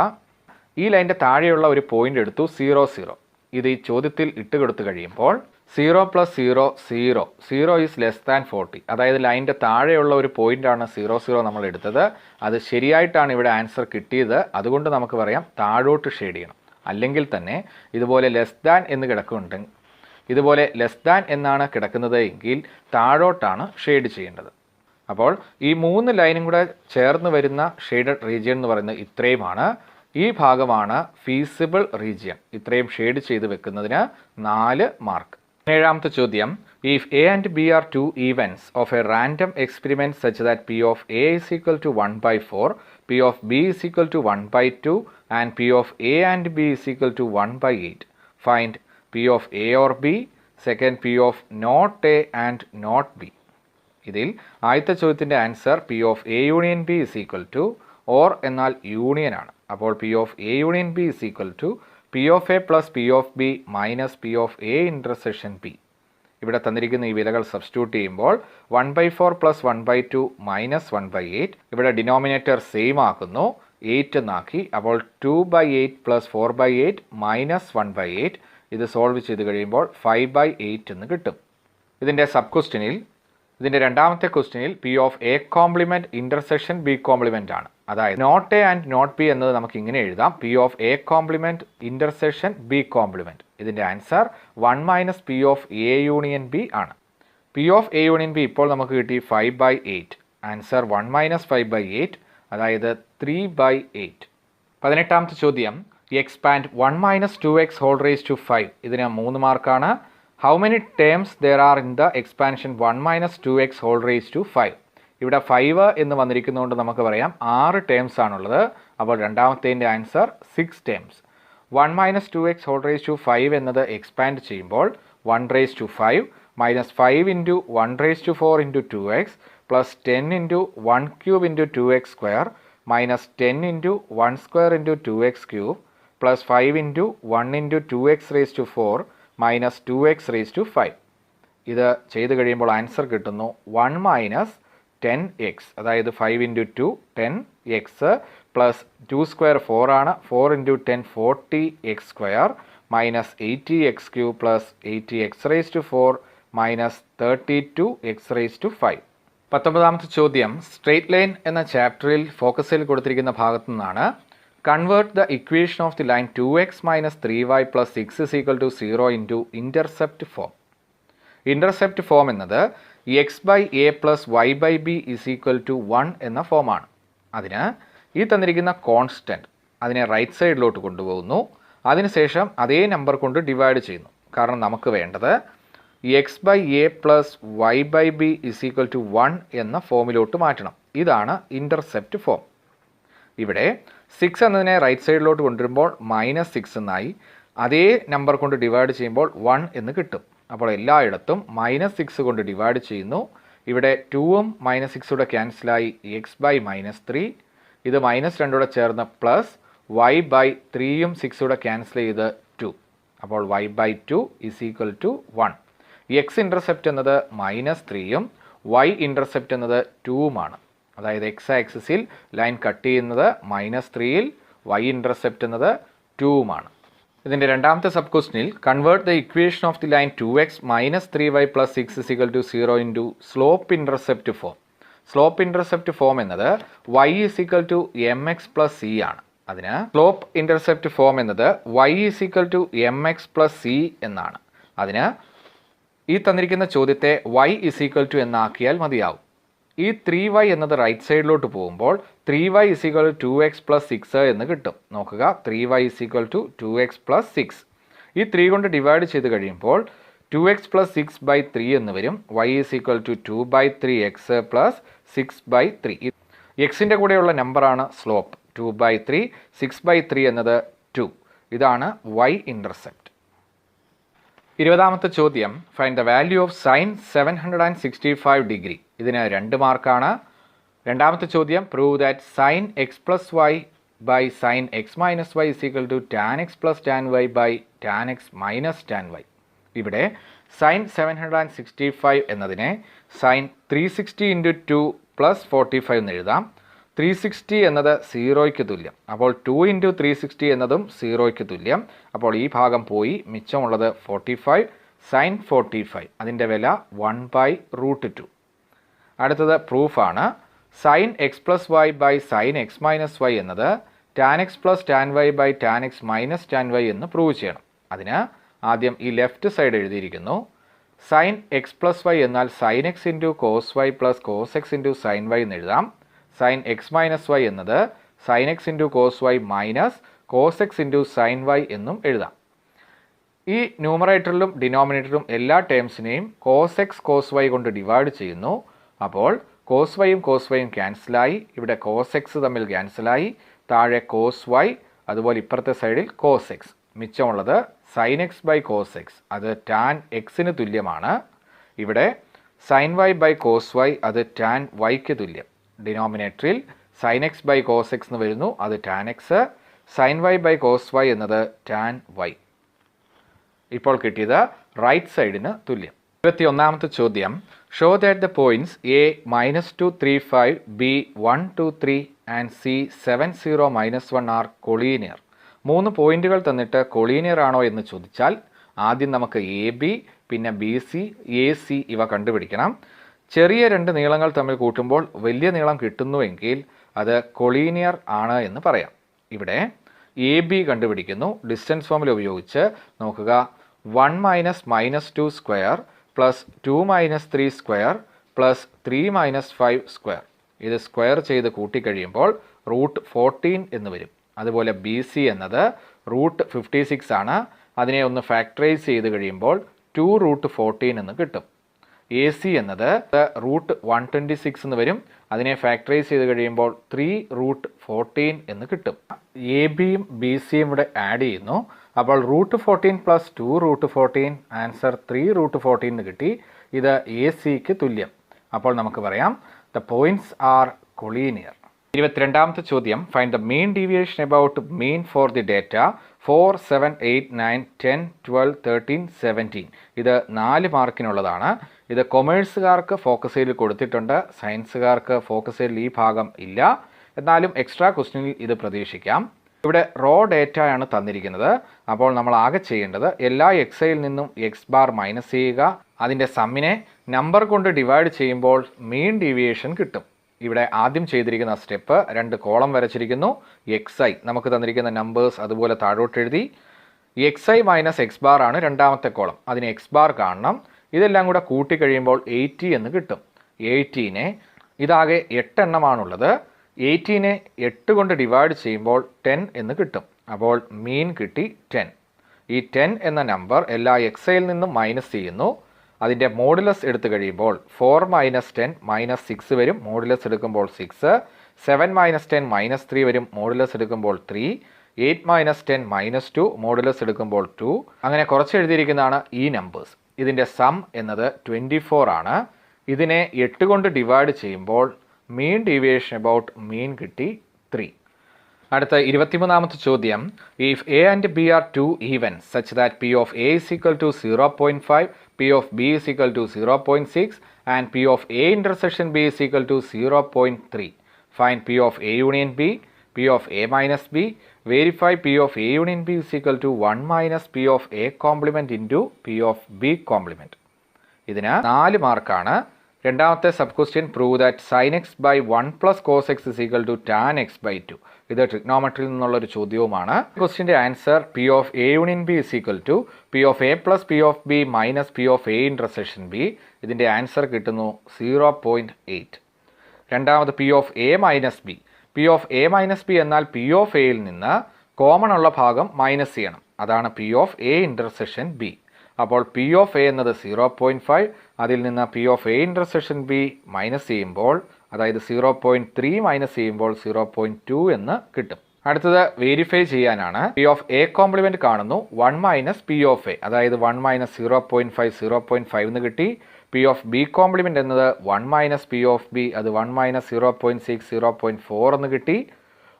ഈ ലൈൻ്റെ താഴെയുള്ള ഒരു പോയിന്റ് എടുത്തു 0, 0. ഇത് ഈ ചോദ്യത്തിൽ ഇട്ട് കൊടുത്തു കഴിയുമ്പോൾ 0 + 0, 0. 0 > 40. അതായത് ലൈൻ്റെ താഴെയുള്ള ഒരു പോയിന്റാണ് 0, 0 നമ്മൾ എടുത്തത്. അത് ശരിയായിട്ടാണ് ഇവിടെ ആൻസർ കിട്ടിയത്. അതുകൊണ്ട് നമുക്ക് പറയാം താഴോട്ട് ഷെയ്ഡ് ചെയ്യണം. അല്ലെങ്കിൽ തന്നെ ഇതുപോലെ ലെസ് ദാൻ എന്ന് കിടക്കുന്നുണ്ടെങ്കിൽ, ഇതുപോലെ ലെസ് ദാൻ എന്നാണ് കിടക്കുന്നത് എങ്കിൽ താഴോട്ടാണ് ഷെയ്ഡ് ചെയ്യേണ്ടത്. അപ്പോൾ ഈ 3 ലൈനും കൂടെ ചേർന്ന് വരുന്ന ഷെയ്ഡഡ് റീജിയൻ എന്ന് പറയുന്നത് ഇത്രയുമാണ്. ഈ ഭാഗമാണ് ഫീസിബിൾ റീജിയൻ. ഇത്രയും ഷെയ്ഡ് ചെയ്ത് വെക്കുന്നതിന് 4 മാർക്ക്. ഏഴാമത്തെ ചോദ്യം, if A and B are two events of a random experiment such that P of A is equal to 1/4, P of B is equal to 1/2 and P of A and B is equal to 1/8. Find P of A or B, second P of not A and not B. ഇതിൽ ആദ്യത്തെ ചോദ്യത്തിൻ്റെ answer P of A union B is equal to or എന്നാൽ union ആണ്. അപ്പോൾ P of A union B is equal to P of A plus P of B minus P of A intersection B. ഇവിടെ തന്നിരിക്കുന്ന ഈ വിലകൾ substitute ചെയ്യുമ്പോൾ 1/4 plus 1/2 minus 1/8. ഇവിടെ denominator same ആക്കുന്നു, 8 എന്നാക്കി. അപ്പോൾ 2/8 plus 4/8 minus 1/8. ഇത് സോൾവ് ചെയ്ത് കഴിയുമ്പോൾ 5/8 എന്ന് കിട്ടും. ഇതിൻ്റെ സബ് ക്വസ്റ്റ്യനിൽ, ഇതിൻ്റെ രണ്ടാമത്തെ ക്വസ്റ്റ്യനിൽ P of A complement intersection B complement ആണ്. അതായത് not A and not B എന്നത് നമുക്ക് ഇങ്ങനെ എഴുതാം, P of A complement intersection B complement. ഇതിൻ്റെ answer 1 - P of A union B ആണ്. P of A union B ഇപ്പോൾ നമുക്ക് കിട്ടി 5/8. ആൻസർ 1 - 5/8, അതായത് 3/8. 18ാമത്തെ ചോദ്യം, expand 1 - 2x whole raised to 5. ഇതിന് 3 മാർക്കാണ്. How many terms there are in the expansion 1 - 2x whole raised to 5. ഇവിടെ 5 എന്ന് വന്നിരിക്കുന്നതുകൊണ്ട് നമുക്ക് പറയാം 6 ടേംസ് ആണുള്ളത്. അപ്പോൾ രണ്ടാമത്തേൻ്റെ answer 6 terms. 1 - 2x whole raised to 5 എന്നത് എക്സ്പാൻഡ് ചെയ്യുമ്പോൾ 1 raised to 5 minus 5 into 1 raised to 4 into 2x plus 10 into 1 cube into 2x square minus 10 into 1 square into 2x cube plus 5 into 1 into 2x raised to 4 minus 2x raised to 5. ഇത് ചെയ്ത് കഴിയുമ്പോൾ answer കിട്ടുന്നു 1 - 10x, അതായത് 5 into 2 10x plus 2 square 4 ആണ്, 4 into 10 40x square minus 80x cube plus 80x raised to 4 minus 32x raised to 5. 19ാമത്തെ ചോദ്യം, straight line എന്ന ചാപ്റ്ററിൽ ഫോക്കസിൽ കൊടുത്തിരിക്കുന്ന ഭാഗത്തു നിന്നാണ്. Convert the equation of the line 2x - 3y plus 6 is equal to 0 into intercept form. Intercept form എന്നത് x/a plus y/b is equal to 1 എന്ന ഫോമാണ്. അതിന് ഈ തന്നിരിക്കുന്ന കോൺസ്റ്റൻറ്റ് അതിനെ റൈറ്റ് സൈഡിലോട്ട് കൊണ്ടുപോകുന്നു. അതിനുശേഷം അതേ നമ്പർ കൊണ്ട് ഡിവൈഡ് ചെയ്യുന്നു. കാരണം നമുക്ക് വേണ്ടത് x/a plus y/b is equal to 1 എന്ന ഫോമിലോട്ട് മാറ്റണം. ഇതാണ് ഇന്റർസെപ്റ്റ് ഫോം. ഇവിടെ 6 എന്നതിനെ റൈറ്റ് സൈഡിലോട്ട് കൊണ്ടുവരുമ്പോൾ -6 എന്നായി. അതേ നമ്പർ കൊണ്ട് ഡിവൈഡ് ചെയ്യുമ്പോൾ 1 എന്ന് കിട്ടും. അപ്പോൾ എല്ലായിടത്തും -6 കൊണ്ട് ഡിവൈഡ് ചെയ്യുന്നു. ഇവിടെ 2ഉം -6 ക്യാൻസലായി x/-3. ഇത് -2 ചേർന്ന് പ്ലസ് y/3യും 6 ക്യാൻസൽ ചെയ്ത് 2. അപ്പോൾ y/2 is equal to 1. x intercept എന്നത് -3യും y ഇൻ്റർസെപ്റ്റ് എന്നത് 2ഉമാണ്. അതായത് x ആക്സിസിൽ ലൈൻ കട്ട് ചെയ്യുന്നത് -3യിൽ, y ഇൻ്റർസെപ്റ്റ് എന്നത് 2ഉമാണ്. ഇതിൻ്റെ രണ്ടാമത്തെ സബ് ക്വസ്റ്റനിൽ convert the equation of the line 2x - 3y plus 6 is equal to 0 into slope intercept form. Slope intercept form എന്നത് y is equal to mx plus c ആണ്. അതിന് slope intercept form എന്നത് y is equal to mx plus c എന്നാണ്. അതിന് ഈ തന്നിരിക്കുന്ന ചോദ്യത്തെ y is equal to എന്നാക്കിയാൽ മതിയാവും. ഈ 3y എന്നത് റൈറ്റ് സൈഡിലോട്ട് പോകുമ്പോൾ 3y = 2x + 6 എന്ന് കിട്ടും. നോക്കുക, 3y = 2x + 6. ഈ 3 കൊണ്ട് ഡിവൈഡ് ചെയ്ത് കഴിയുമ്പോൾ 2x + 6/3 എന്ന് വരും. y = 2/3x + 6/3. എക്സിൻ്റെ കൂടെയുള്ള നമ്പറാണ് സ്ലോപ്പ്. 2/3, 6/3 എന്നത് 2. ഇതാണ് y ഇൻ്റർസെപ്റ്റ്. 20ാമത്തെ ചോദ്യം, find the value of sine 765 degree. ഇതിന് 2 മാർക്കാണ്. രണ്ടാമത്തെ ചോദ്യം, prove that sine x + y by sine x - y = tan x + tan y by tan x - tan y. ഇവിടെ സൈൻ 765 എന്നതിനെ സൈൻ 360 × 2 + 45 എന്ന് എഴുതാം. 360 എന്നത് 0യ്ക്ക് തുല്യം. അപ്പോൾ 2 × 360 എന്നതും 0യ്ക്ക് തുല്യം. അപ്പോൾ ഈ ഭാഗം പോയി, മിച്ചമുള്ളത് 45 സൈൻ 45. അതിൻ്റെ വില 1/√2. അടുത്തത് പ്രൂഫാണ്. Sine x + y by sine x - y എന്നത് tan x + tan y by tan x - tan y എന്ന് പ്രൂവ് ചെയ്യണം. അതിന് ആദ്യം ഈ ലെഫ്റ്റ് സൈഡ് എഴുതിയിരിക്കുന്നു. സൈൻ x + y എന്നാൽ sine x × cos y + cos x × sin y എന്ന് എഴുതാം. സൈൻ x - y എന്നത് sine x × cos y minus cos x × sin y എന്നും എഴുതാം. ഈ ന്യൂമറേറ്ററിലും ഡിനോമിനേറ്ററിലും എല്ലാ ടേംസിനെയും cos x cos y കൊണ്ട് ഡിവൈഡ് ചെയ്യുന്നു. അപ്പോൾ cos y യും cos y യും ക്യാൻസലായി. ഇവിടെ cos x തമ്മിൽ ക്യാൻസലായി. താഴെ cos y, അതുപോലെ ഇപ്പുറത്തെ സൈഡിൽ cos x. മിച്ചമുള്ളത് sin x / cos x. അത് tan x-ന് തുല്യമാണ്. ഇവിടെ sin y / cos y, അത് tan y-ക്ക് തുല്യം. ഡിനോമിനേറ്ററിൽ sin x / cos x എന്ന് വരുന്നു. അത് tan x. sin y / cos y എന്നത് tan y. ഇപ്പോൾ കിട്ടിയത് റൈറ്റ് സൈഡിന് തുല്യം. 21ാമത്തെ ചോദ്യം, show that the points A -2, 3, 5, B 1, 2, 3 and C 7, 0, -1 R collinear. 3 പോയിന്റുകൾ തന്നിട്ട് കൊളീനിയർ ആണോ എന്ന് ചോദിച്ചാൽ ആദ്യം നമുക്ക് AB, പിന്നെ BC, AC ഇവ കണ്ടുപിടിക്കണം. ചെറിയ 2 നീളങ്ങൾ തമ്മിൽ കൂട്ടുമ്പോൾ വലിയ നീളം കിട്ടുന്നുവെങ്കിൽ അത് കൊളീനിയർ ആണ് എന്ന് പറയാം. ഇവിടെ AB കണ്ടുപിടിക്കുന്നു. ഡിസ്റ്റൻസ് ഫോമിൽ ഉപയോഗിച്ച് നോക്കുക. 1 - -2 square plus 2 - 3 square plus 3 - 5 square. ഇത് സ്ക്വയർ ചെയ്ത് കൂട്ടിക്കഴിയുമ്പോൾ √14 എന്ന് വരും. അതുപോലെ BC എന്നത് √56 ആണ്. അതിനെ ഒന്ന് ഫാക്ടറൈസ് ചെയ്ത് കഴിയുമ്പോൾ 2√14 എന്ന് കിട്ടും. AC എന്നത് √126 എന്ന് വരും. അതിനെ ഫാക്ടറൈസ് ചെയ്ത് കഴിയുമ്പോൾ 3√14 എന്ന് കിട്ടും. ABയും BCയും ഇവിടെ ആഡ് ചെയ്യുന്നു. അപ്പോൾ √14 + 2√14 ആൻസർ 3√14 എന്ന് കിട്ടി. ഇത് ACക്ക് തുല്യം. അപ്പോൾ നമുക്ക് പറയാം ദ പോയിന്റ്സ് ആർ കൊളീനിയർ. 22ാമത്തെ ചോദ്യം, find the mean deviation about mean for the data 4, 7, 8, 9, 10, 12, 13, 17. ഇത് 4 മാർക്കിനുള്ളതാണ്. ഇത് കൊമേഴ്സുകാർക്ക് ഫോക്കസ് ഏരിയയിൽ കൊടുത്തിട്ടുണ്ട്. സയൻസുകാർക്ക് ഫോക്കസ് ഏരിയയിൽ ഈ ഭാഗം ഇല്ല. എന്നാലും എക്സ്ട്രാ ക്വസ്റ്റ്യനിൽ ഇത് പ്രതീക്ഷിക്കാം. ഇവിടെ റോ ഡേറ്റയാണ് തന്നിരിക്കുന്നത്. അപ്പോൾ നമ്മൾ ആകെ ചെയ്യേണ്ടത് എല്ലാ xiൽ നിന്നും x ബാർ മൈനസ് ചെയ്യുക. അതിൻ്റെ സമ്മിനെ നമ്പർ കൊണ്ട് ഡിവൈഡ് ചെയ്യുമ്പോൾ മീൻ ഡീവിയേഷൻ കിട്ടും. ഇവിടെ ആദ്യം ചെയ്തിരിക്കുന്ന സ്റ്റെപ്പ് 2 കോളം വരച്ചിരിക്കുന്നു. xi നമുക്ക് തന്നിരിക്കുന്ന നമ്പേഴ്സ് അതുപോലെ താഴോട്ട് എഴുതി. xi - x ബാർ ആണ് രണ്ടാമത്തെ കോളം. അതിന് x ബാർ കാണണം. ഇതെല്ലാം കൂടെ കൂട്ടിക്കഴിയുമ്പോൾ 80 എന്ന് കിട്ടും. 80നെ ഇതാകെ 8 എണ്ണമാണുള്ളത്. 80നെ 8 കൊണ്ട് ഡിവൈഡ് ചെയ്യുമ്പോൾ 10 എന്ന് കിട്ടും. അപ്പോൾ മീൻ കിട്ടി 10. ഈ 10 എന്ന നമ്പർ എല്ലാ xiൽ നിന്നും മൈനസ് ചെയ്യുന്നു. അതിൻ്റെ മോഡുലസ് എടുത്തു കഴിയുമ്പോൾ 4 - 10 -6 വരും. മോഡുലസ് എടുക്കുമ്പോൾ 6. 7 - 10 -3 വരും. മോഡുലസ് എടുക്കുമ്പോൾ 3. 8 - 10 -2 മോഡുലസ് എടുക്കുമ്പോൾ 2. അങ്ങനെ കുറച്ച് എഴുതിയിരിക്കുന്നതാണ് ഈ നമ്പേഴ്സ്. ഇതിൻ്റെ സം എന്നത് 24 ആണ്. ഇതിനെ 8 കൊണ്ട് ഡിവൈഡ് ചെയ്യുമ്പോൾ മീൻ ഡീവിയേഷൻ അബൌട്ട് മീൻ കിട്ടി 3. അടുത്ത 23ാമത്തെ ചോദ്യം, if A and B are 2 even such that P of A is equal to 0.5, P of B is equal to 0.6 and P of A intersection B is equal to 0.3. Find P of A union B, P of A minus B. Verify P of A union B is equal to 1 minus P of A complement into P of B complement. ഇതിന് 4 മാർക്കാണ്. രണ്ടാമത്തെ sub question, prove that sin x by 1 plus cos x is equal to tan x by 2. ഇത് ട്രിഗ്നോമെട്രിയിൽ നിന്നുള്ളൊരു ചോദ്യവുമാണ്. ക്വസ്റ്റ്യൻ്റെ answer P of A union B is equal to P of A plus P of B minus P of A intersection B. ഇതിൻ്റെ answer കിട്ടുന്നു 0.8. രണ്ടാമത് P of A minus B. P of A minus B എന്നാൽ P of എയിൽ നിന്ന് common ഉള്ള ഭാഗം minus ചെയ്യണം. അതാണ് P of A intersection B. അപ്പോൾ പി ഓഫ് എ എന്നത് 0.5, അതിൽ നിന്ന് P of A intersection B minus ചെയ്യുമ്പോൾ, അതായത് 0.3 മൈനസ് ചെയ്യുമ്പോൾ 0.2 എന്ന് കിട്ടും. അടുത്തത് വെരിഫൈ ചെയ്യാനാണ്. പി ഓഫ് എ കോംപ്ലിമെൻറ്റ് കാണുന്നു, 1 മൈനസ് പി ഓഫ് എ, അതായത് 1 മൈനസ് 0.5 0.5 എന്ന് കിട്ടി. പി ഓഫ് ബി കോംപ്ലിമെൻറ്റ് എന്നത് 1 മൈനസ് പി ഓഫ് ബി, അത് 1 മൈനസ് 0.6 0.4 എന്ന് കിട്ടി.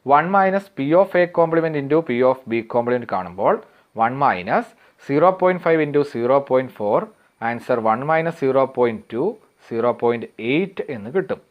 1 minus P of A complement into P of B compliment കാണുമ്പോൾ 1 മൈനസ് 0.5 ഇൻറ്റു 0.4, ആൻസർ 1 മൈനസ് 0.2 0.8 എന്ന് കിട്ടും.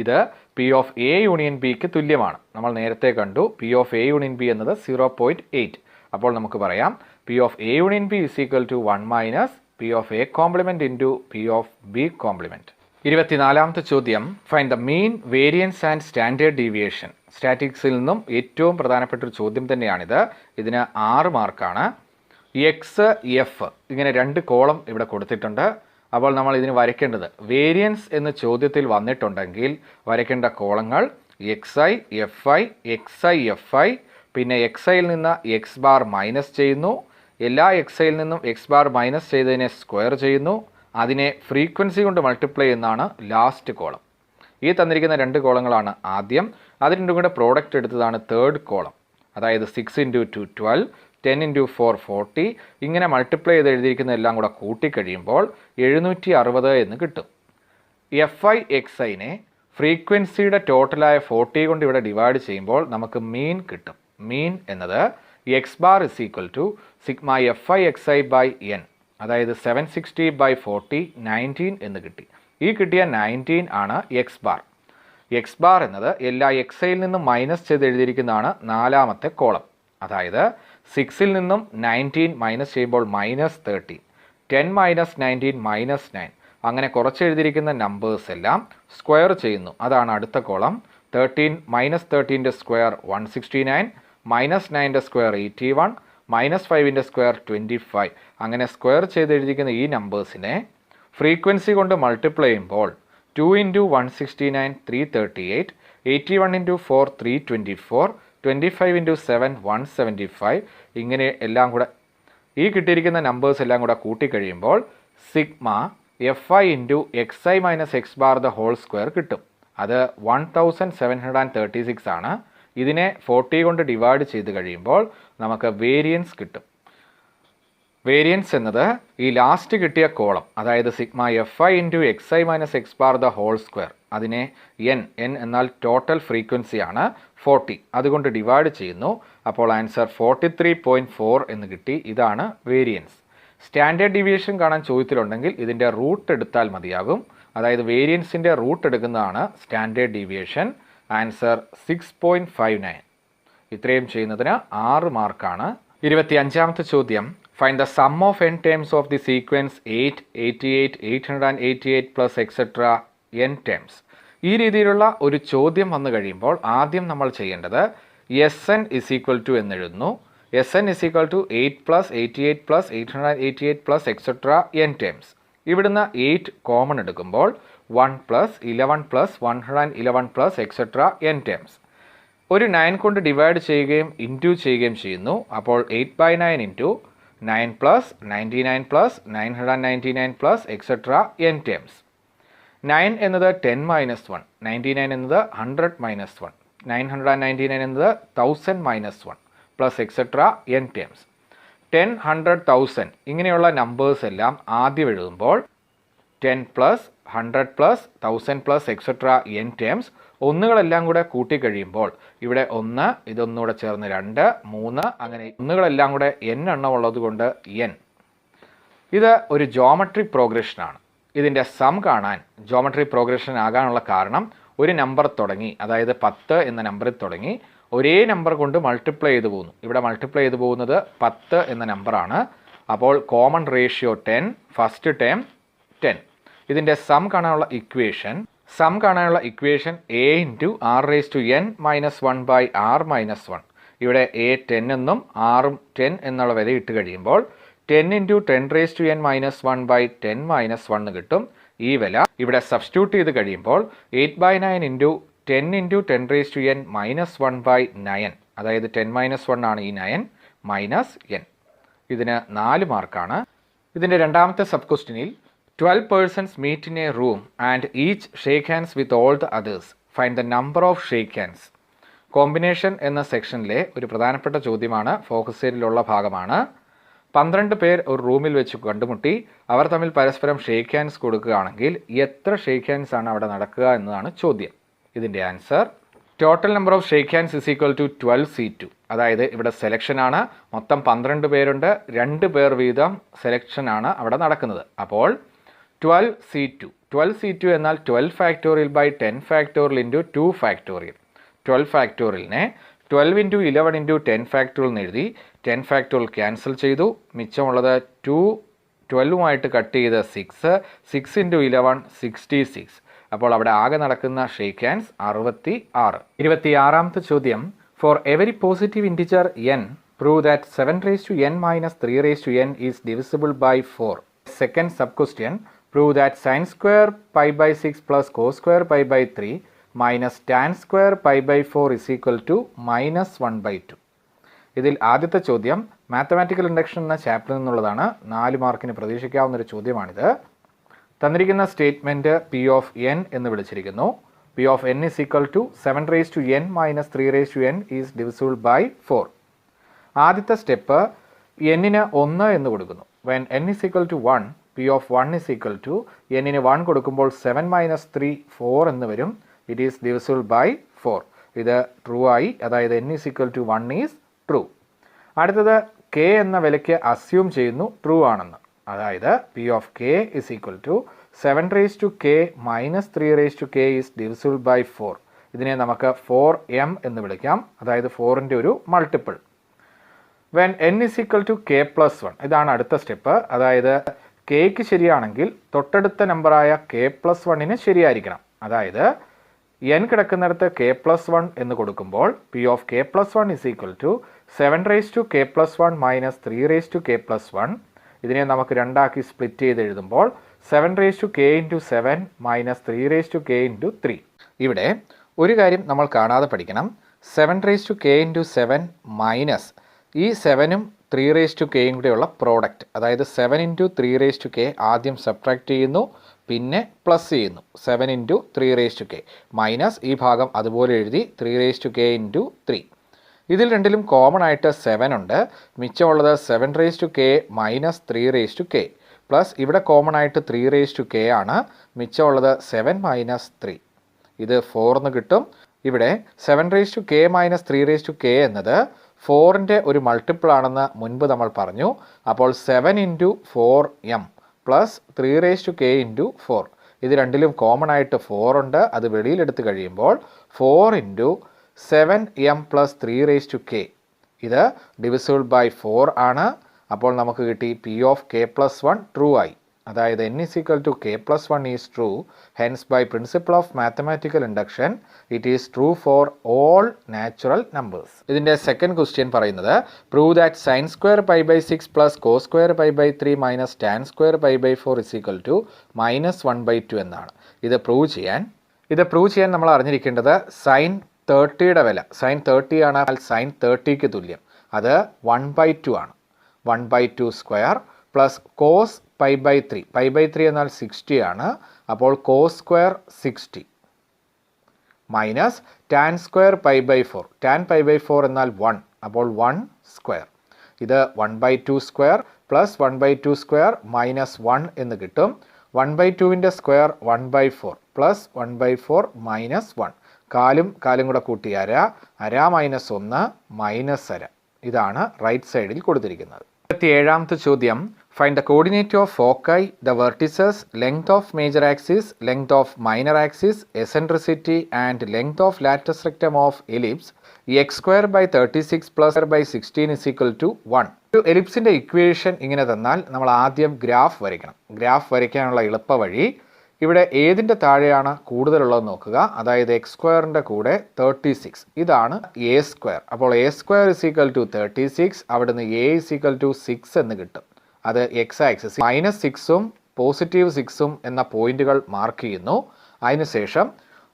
ഇത് പി ഓഫ് എ യൂണിയൻ ബിക്ക് തുല്യമാണ്. നമ്മൾ നേരത്തെ കണ്ടു P of A union B എന്നത് 0.8. അപ്പോൾ നമുക്ക് പറയാം P of A union B is equal to 1 minus P of A complement into P of B complement. 24ാമത്തെ ചോദ്യം, find the mean, variance and standard deviation. സ്റ്റാറ്റിക്സിൽ നിന്നും ഏറ്റവും പ്രധാനപ്പെട്ട ഒരു ചോദ്യം തന്നെയാണിത്. ഇതിന് 6 മാർക്കാണ്. എക്സ് എഫ് ഇങ്ങനെ 2 കോളം ഇവിടെ കൊടുത്തിട്ടുണ്ട്. അപ്പോൾ നമ്മൾ ഇതിന് വരയ്ക്കേണ്ടത്, വേരിയൻസ് എന്ന് ചോദ്യത്തിൽ വന്നിട്ടുണ്ടെങ്കിൽ വരയ്ക്കേണ്ട കോളങ്ങൾ X I F I, X I F I, പിന്നെ എക്സ് ഐയിൽ നിന്ന് എക്സ് ബാർ മൈനസ് ചെയ്യുന്നു, എല്ലാ എക്സ് ഐയിൽ നിന്നും എക്സ് ബാർ മൈനസ് ചെയ്തതിനെ സ്ക്വയർ ചെയ്യുന്നു, അതിനെ ഫ്രീക്വൻസി കൊണ്ട് മൾട്ടിപ്ലൈ എന്നാണ് ലാസ്റ്റ് കോളം. ഈ തന്നിരിക്കുന്ന 2 കോളങ്ങളാണ് ആദ്യം. അത് രണ്ടും കൂടെ പ്രോഡക്റ്റ് എടുത്തതാണ് തേർഡ് കോളം. അതായത് 6 ഇൻറ്റു 2 12, 10 ഇൻറ്റു 4 40, ഇങ്ങനെ മൾട്ടിപ്ലൈ ചെയ്ത് എഴുതിയിരിക്കുന്ന എല്ലാം കൂടെ കൂട്ടിക്കഴിയുമ്പോൾ 760 എന്ന് കിട്ടും. എഫ് ഐ എക്സ് ഐനെ ഫ്രീക്വൻസിയുടെ ടോട്ടലായ 40 കൊണ്ട് ഇവിടെ ഡിവൈഡ് ചെയ്യുമ്പോൾ നമുക്ക് മീൻ കിട്ടും. മീൻ എന്നത് X bar is equal to sigma F I X I by N, അതായത് 760 ബൈ 40 19 എന്ന് കിട്ടി. ഈ കിട്ടിയ 19 ആണ് എക്സ് ബാർ. എക്സ് ബാർ എന്നത് എല്ലാ എക്സ് ഐയിൽ നിന്നും മൈനസ് ചെയ്ത് എഴുതിയിരിക്കുന്നതാണ് 4ാമത്തെ കോളം. അതായത് 6ൽ നിന്നും 19 മൈനസ് ചെയ്യുമ്പോൾ മൈനസ് 30, 10 മൈനസ് 19 മൈനസ് 9, അങ്ങനെ കുറച്ച് എഴുതിയിരിക്കുന്ന നമ്പേഴ്സ് എല്ലാം സ്ക്വയർ ചെയ്യുന്നു. അതാണ് അടുത്ത കോളം. 13 മൈനസ് 13ൻ്റെ സ്ക്വയർ 169, മൈനസ് 9ൻ്റെ സ്ക്വയർ 81, മൈനസ് 5ൻ്റെ സ്ക്വയർ 25. അങ്ങനെ സ്ക്വയർ ചെയ്ത് എഴുതിയിരിക്കുന്ന ഈ നമ്പേഴ്സിനെ ഫ്രീക്വൻസി കൊണ്ട് മൾട്ടിപ്ലൈ ചെയ്യുമ്പോൾ 2 ഇൻറ്റു 169 338, 81 ഇൻറ്റു 4 324, 25 ഇൻറ്റു 7 175, ഇങ്ങനെ എല്ലാം കൂടെ ഈ കിട്ടിയിരിക്കുന്ന നമ്പേഴ്സ് എല്ലാം കൂടെ കൂട്ടിക്കഴിയുമ്പോൾ sigma F I into X I minus X bar the whole square കിട്ടും. അത് 1736 ആണ്. ഇതിനെ 40 കൊണ്ട് ഡിവൈഡ് ചെയ്ത് കഴിയുമ്പോൾ നമുക്ക് വേരിയൻസ് കിട്ടും. വേരിയൻസ് എന്നത് ഈ ലാസ്റ്റ് കിട്ടിയ കോളം, അതായത് sigma F I into X I minus X bar the whole square, അതിനെ എൻ എന്നാൽ ടോട്ടൽ ഫ്രീക്വൻസിയാണ് 40, അതുകൊണ്ട് ഡിവൈഡ് ചെയ്യുന്നു. അപ്പോൾ ആൻസർ 43.4 എന്ന് കിട്ടി. ഇതാണ് വേരിയൻസ്. സ്റ്റാൻഡേർഡ് ഡീവിയേഷൻ കാണാൻ ചോദ്യത്തിലുണ്ടെങ്കിൽ ഇതിൻ്റെ റൂട്ട് എടുത്താൽ മതിയാകും. അതായത് വേരിയൻസിൻ്റെ റൂട്ട് എടുക്കുന്നതാണ് സ്റ്റാൻഡേർഡ് ഡീവിയേഷൻ. ആൻസർ 6.59. ഇത്രയും ചെയ്യുന്നതിന് 6 മാർക്കാണ്. 25ാമത്തെ ചോദ്യം, find the sum of n terms of the sequence 8, 88, 888 plus etcetera n terms. ഈ രീതിയിലുള്ള ഒരു ചോദ്യം വന്നു കഴിയുമ്പോൾ ആദ്യം നമ്മൾ ചെയ്യേണ്ടത് S N is equal to എന്നെഴുതുന്നു. S N is equal to 8 plus 88 plus 888 plus etcetera n terms. ഇവിടുന്ന് 8 കോമൺ എടുക്കുമ്പോൾ 1 plus 11 plus 111 plus etcetera n terms. ഒരു 9 കൊണ്ട് ഡിവൈഡ് ചെയ്യുകയും ഇൻറ്റു ചെയ്യുകയും ചെയ്യുന്നു. അപ്പോൾ 8/9 into 9 plus 99 plus 999 plus etcetera n terms. 9 എന്നത് 10 മൈനസ് 1, 99 എന്നത് 100 മൈനസ് 1, 999 എന്നത് 1000 minus 1 plus etcetera n terms. 10, 100, 1000 ഇങ്ങനെയുള്ള നമ്പേഴ്സ് എല്ലാം ആദ്യം എഴുതുമ്പോൾ 10 plus 100 plus 1000 plus etcetera n terms ഒന്നുകളെല്ലാം കൂടെ കൂട്ടിക്കഴിയുമ്പോൾ ഇവിടെ 1, ഇതൊന്നുകൂടെ ചേർന്ന് 2, 3, അങ്ങനെ ഒന്നുകളെല്ലാം കൂടെ n എണ്ണം ഉള്ളത് കൊണ്ട് n. ഇത് ഒരു ജോമെട്രി പ്രോഗ്രഷനാണ്. ഇതിൻ്റെ സം കാണാൻ ജോമെട്രി പ്രോഗ്രഷൻ ആകാനുള്ള കാരണം ഒരു നമ്പർ തുടങ്ങി, അതായത് 10 എന്ന നമ്പറിൽ തുടങ്ങി ഒരേ നമ്പർ കൊണ്ട് മൾട്ടിപ്ലൈ ചെയ്ത് പോകുന്നു. ഇവിടെ മൾട്ടിപ്ലൈ ചെയ്ത് പോകുന്നത് 10 എന്ന നമ്പറാണ്. അപ്പോൾ കോമൺ റേഷ്യോ 10, ഫസ്റ്റ് ടേം 10. ഇതിൻ്റെ സം കാണാനുള്ള equation a into r raise to n minus 1 by r minus 1. ഇവിടെ a 10 എന്നും rഉം 10 എന്നുള്ള വില ഇട്ട് കഴിയുമ്പോൾ 10 into 10 raise to n minus 1 by 10 minus 1 കിട്ടും. ഈ വില ഇവിടെ സബ്സ്റ്റിറ്റ്യൂട്ട് ചെയ്ത് കഴിയുമ്പോൾ 8/9 ഇൻറ്റു 10 ഇൻറ്റു 10⁻n -1/9, അതായത് 10-1 ആണ് ഈ 9 മൈനസ് n. ഇതിന് 4 മാർക്കാണ്. ഇതിൻ്റെ രണ്ടാമത്തെ സബ് ക്വസ്റ്റ്യനിൽ 12 persons meet in a room and each shake hands with all the others. Find the number of shake hands. Combination എന്ന സെക്ഷനിലെ ഒരു പ്രധാനപ്പെട്ട ചോദ്യമാണ്, ഫോക്കസ് ഏരിയയിലുള്ള ഭാഗമാണ്. 12 പേർ ഒരു റൂമിൽ വെച്ച് കണ്ടുമുട്ടി അവർ തമ്മിൽ പരസ്പരം ഷേക്ക് ഹാൻഡ്സ് കൊടുക്കുകയാണെങ്കിൽ എത്ര ഷേക്ക് ഹാൻഡ്സ് ആണ് അവിടെ നടക്കുക എന്നതാണ് ചോദ്യം. ഇതിൻ്റെ answer total number of shake hands is equal to 12C2. അതായത് ഇവിടെ സെലക്ഷനാണ്, മൊത്തം 12 പേരുണ്ട്, 2 പേർ വീതം സെലക്ഷനാണ് അവിടെ നടക്കുന്നത്. അപ്പോൾ 12C2. 12C2 എന്നാൽ 12 factorial by 10 factorial into 2 factorial. 12 ഫാക്ടോറിയലിനെ 12 ഇൻറ്റു 11 ഇൻറ്റു 10 ഫാക്ടോറിയൽ എന്ന് എഴുതി. 10 ഫാക്ടോറിയൽ ക്യാൻസൽ ചെയ്തു, മിച്ചമുള്ളത് 2 12ഉമായിട്ട് കട്ട് ചെയ്ത് 6. 6 ഇൻറ്റു 11 66. അപ്പോൾ അവിടെ ആകെ നടക്കുന്ന ഷേക്ക് ഹാൻഡ്സ് 66. 26ാമത്തെ ചോദ്യം, for every positive integer n prove that 7n - 3n is divisible by 4. Second sub question, prove that sin square pi/6 plus cos square pi/3 minus tan square pi/4 is equal to -1/2. ഇതിൽ ആദ്യത്തെ ചോദ്യം mathematical induction എന്ന ചാപ്റ്ററിൽ നിന്നുള്ളതാണ്. 4 മാർക്കിന് പ്രതീക്ഷിക്കാവുന്നൊരു ചോദ്യമാണിത്. തന്നിരിക്കുന്ന statement P of n എന്ന് വിളിച്ചിരിക്കുന്നു. P of n is equal to 7n - 3n is divisible by 4. ആദ്യത്തെ സ്റ്റെപ്പ് n-ന് 1 എന്ന് കൊടുക്കുന്നു. When n is equal to 1, P of 1 is equal to n-ന് 1 കൊടുക്കുമ്പോൾ 7 - 3 4 എന്ന് വരും. It is divisible by 4. ഇത് ട്രൂ ആയി, അതായത് n is equal to 1 is true. അടുത്തത് k എന്ന വിലയ്ക്ക് അസ്യൂം ചെയ്യുന്നു ട്രൂ ആണെന്ന്. അതായത് P of k is equal to 7k - 3k is divisible by 4. ഇതിനെ നമുക്ക് 4m എന്ന് വിളിക്കാം, അതായത് 4ൻ്റെ ഒരു multiple. When n is equal to k plus 1, ഇതാണ് അടുത്ത സ്റ്റെപ്പ്. അതായത് കെയ്ക്ക് ശരിയാണെങ്കിൽ തൊട്ടടുത്ത നമ്പറായ k plus 1-ന് ശരിയായിരിക്കണം. അതായത് n കിടക്കുന്നിടത്ത് k plus 1 എന്ന് കൊടുക്കുമ്പോൾ P of k plus 1 is equal to 7k plus 1 minus 3k plus 1. ഇതിനെ നമുക്ക് രണ്ടാക്കി സ്പ്ലിറ്റ് ചെയ്ത് എഴുതുമ്പോൾ 7k into 7 minus 3k into 3. ഇവിടെ ഒരു കാര്യം നമ്മൾ കാണാതെ പഠിക്കണം. 7k into 7 മൈനസ് ഈ 7ഉം 3kയും കൂടെയുള്ള പ്രോഡക്റ്റ്, അതായത് 7 into 3k ആദ്യം സബ്ട്രാക്ട് ചെയ്യുന്നു, പിന്നെ പ്ലസ് ചെയ്യുന്നു 7 into 3k മൈനസ് ഈ ഭാഗം അതുപോലെ എഴുതി 3k into 3. ഇതിൽ രണ്ടിലും കോമൺ ആയിട്ട് 7 ഉണ്ട്. മിച്ചമുള്ളത് 7k മൈനസ് 3k പ്ലസ് ഇവിടെ കോമൺ ആയിട്ട് 3k ആണ്. മിച്ചമുള്ളത് 7 മൈനസ് 3. ഇത് 4 എന്ന് കിട്ടും. ഇവിടെ 7k മൈനസ് 3k എന്നത് 4ൻ്റെ ഒരു മൾട്ടിപ്പിൾ ആണെന്ന് മുൻപ് നമ്മൾ പറഞ്ഞു. അപ്പോൾ 7 into 4m plus 3k into 4. ഇത് രണ്ടിലും കോമൺ ആയിട്ട് 4 ഉണ്ട്. അത് വെളിയിലെടുത്ത് കഴിയുമ്പോൾ 4 into 7m plus 3k. ഇത് ഡിവിസിബിൾ ബൈ 4 ആണ്. അപ്പോൾ നമുക്ക് കിട്ടി P of k plus 1 true ആയി. അതായത് n is equal to k plus 1 is true. Hence by principle of mathematical induction it is true for all natural numbers. ഇതിൻ്റെ second question പറയുന്നത് prove that sin square pi/6 plus cos square pi/3 minus tan square pi/4 is equal to -1/2 എന്നാണ്. ഇത് prove ചെയ്യാൻ നമ്മൾ അറിഞ്ഞിരിക്കേണ്ടത് sin 30യുടെ വില. sin 30 ആണ് sin 30ക്ക് തുല്യം. അത് 1/2 ആണ്. 1/2 square plus cos pi/3. pi/3 എന്നാൽ 60 ആണ്. അപ്പോൾ cos square 60 minus tan square pi/4. tan pi/4 എന്നാൽ 1. അപ്പോൾ 1 സ്ക്വയർ. ഇത് 1/2 സ്ക്വയർ പ്ലസ് 1/2 സ്ക്വയർ മൈനസ് 1 എന്ന് കിട്ടും. 1/2ൻ്റെ സ്ക്വയർ 1/4 പ്ലസ് 1/4 മൈനസ് 1. കാലും കൂടെ കൂട്ടി അര മൈനസ് 1 മൈനസ് അര. ഇതാണ് റൈറ്റ് സൈഡിൽ കൊടുത്തിരിക്കുന്നത്. 27ാമത്തെ ചോദ്യം, find the coordinate of foci, the vertices, length of major axis, length of minor axis, eccentricity and length of latus rectum of ellipse x² + 36 + 16 = 1. ഒരു എലിപ്സിൻ്റെ ഇക്വേഷൻ ഇങ്ങനെ തന്നാൽ നമ്മൾ ആദ്യം ഗ്രാഫ് വരയ്ക്കണം. ഗ്രാഫ് വരയ്ക്കാനുള്ള എളുപ്പ വഴി ഇവിടെ ഏതിൻ്റെ താഴെയാണ് കൂടുതലുള്ളതെന്ന് നോക്കുക. അതായത് x² കൂടെ 36. ഇതാണ് a². അപ്പോൾ a² = 36. അവിടുന്ന് a = 6 എന്ന് കിട്ടും. അത് x ആക്സിസ്. -6ഉം +6ഉം എന്ന പോയിന്റുകൾ മാർക്ക് ചെയ്യുന്നു. അതിനുശേഷം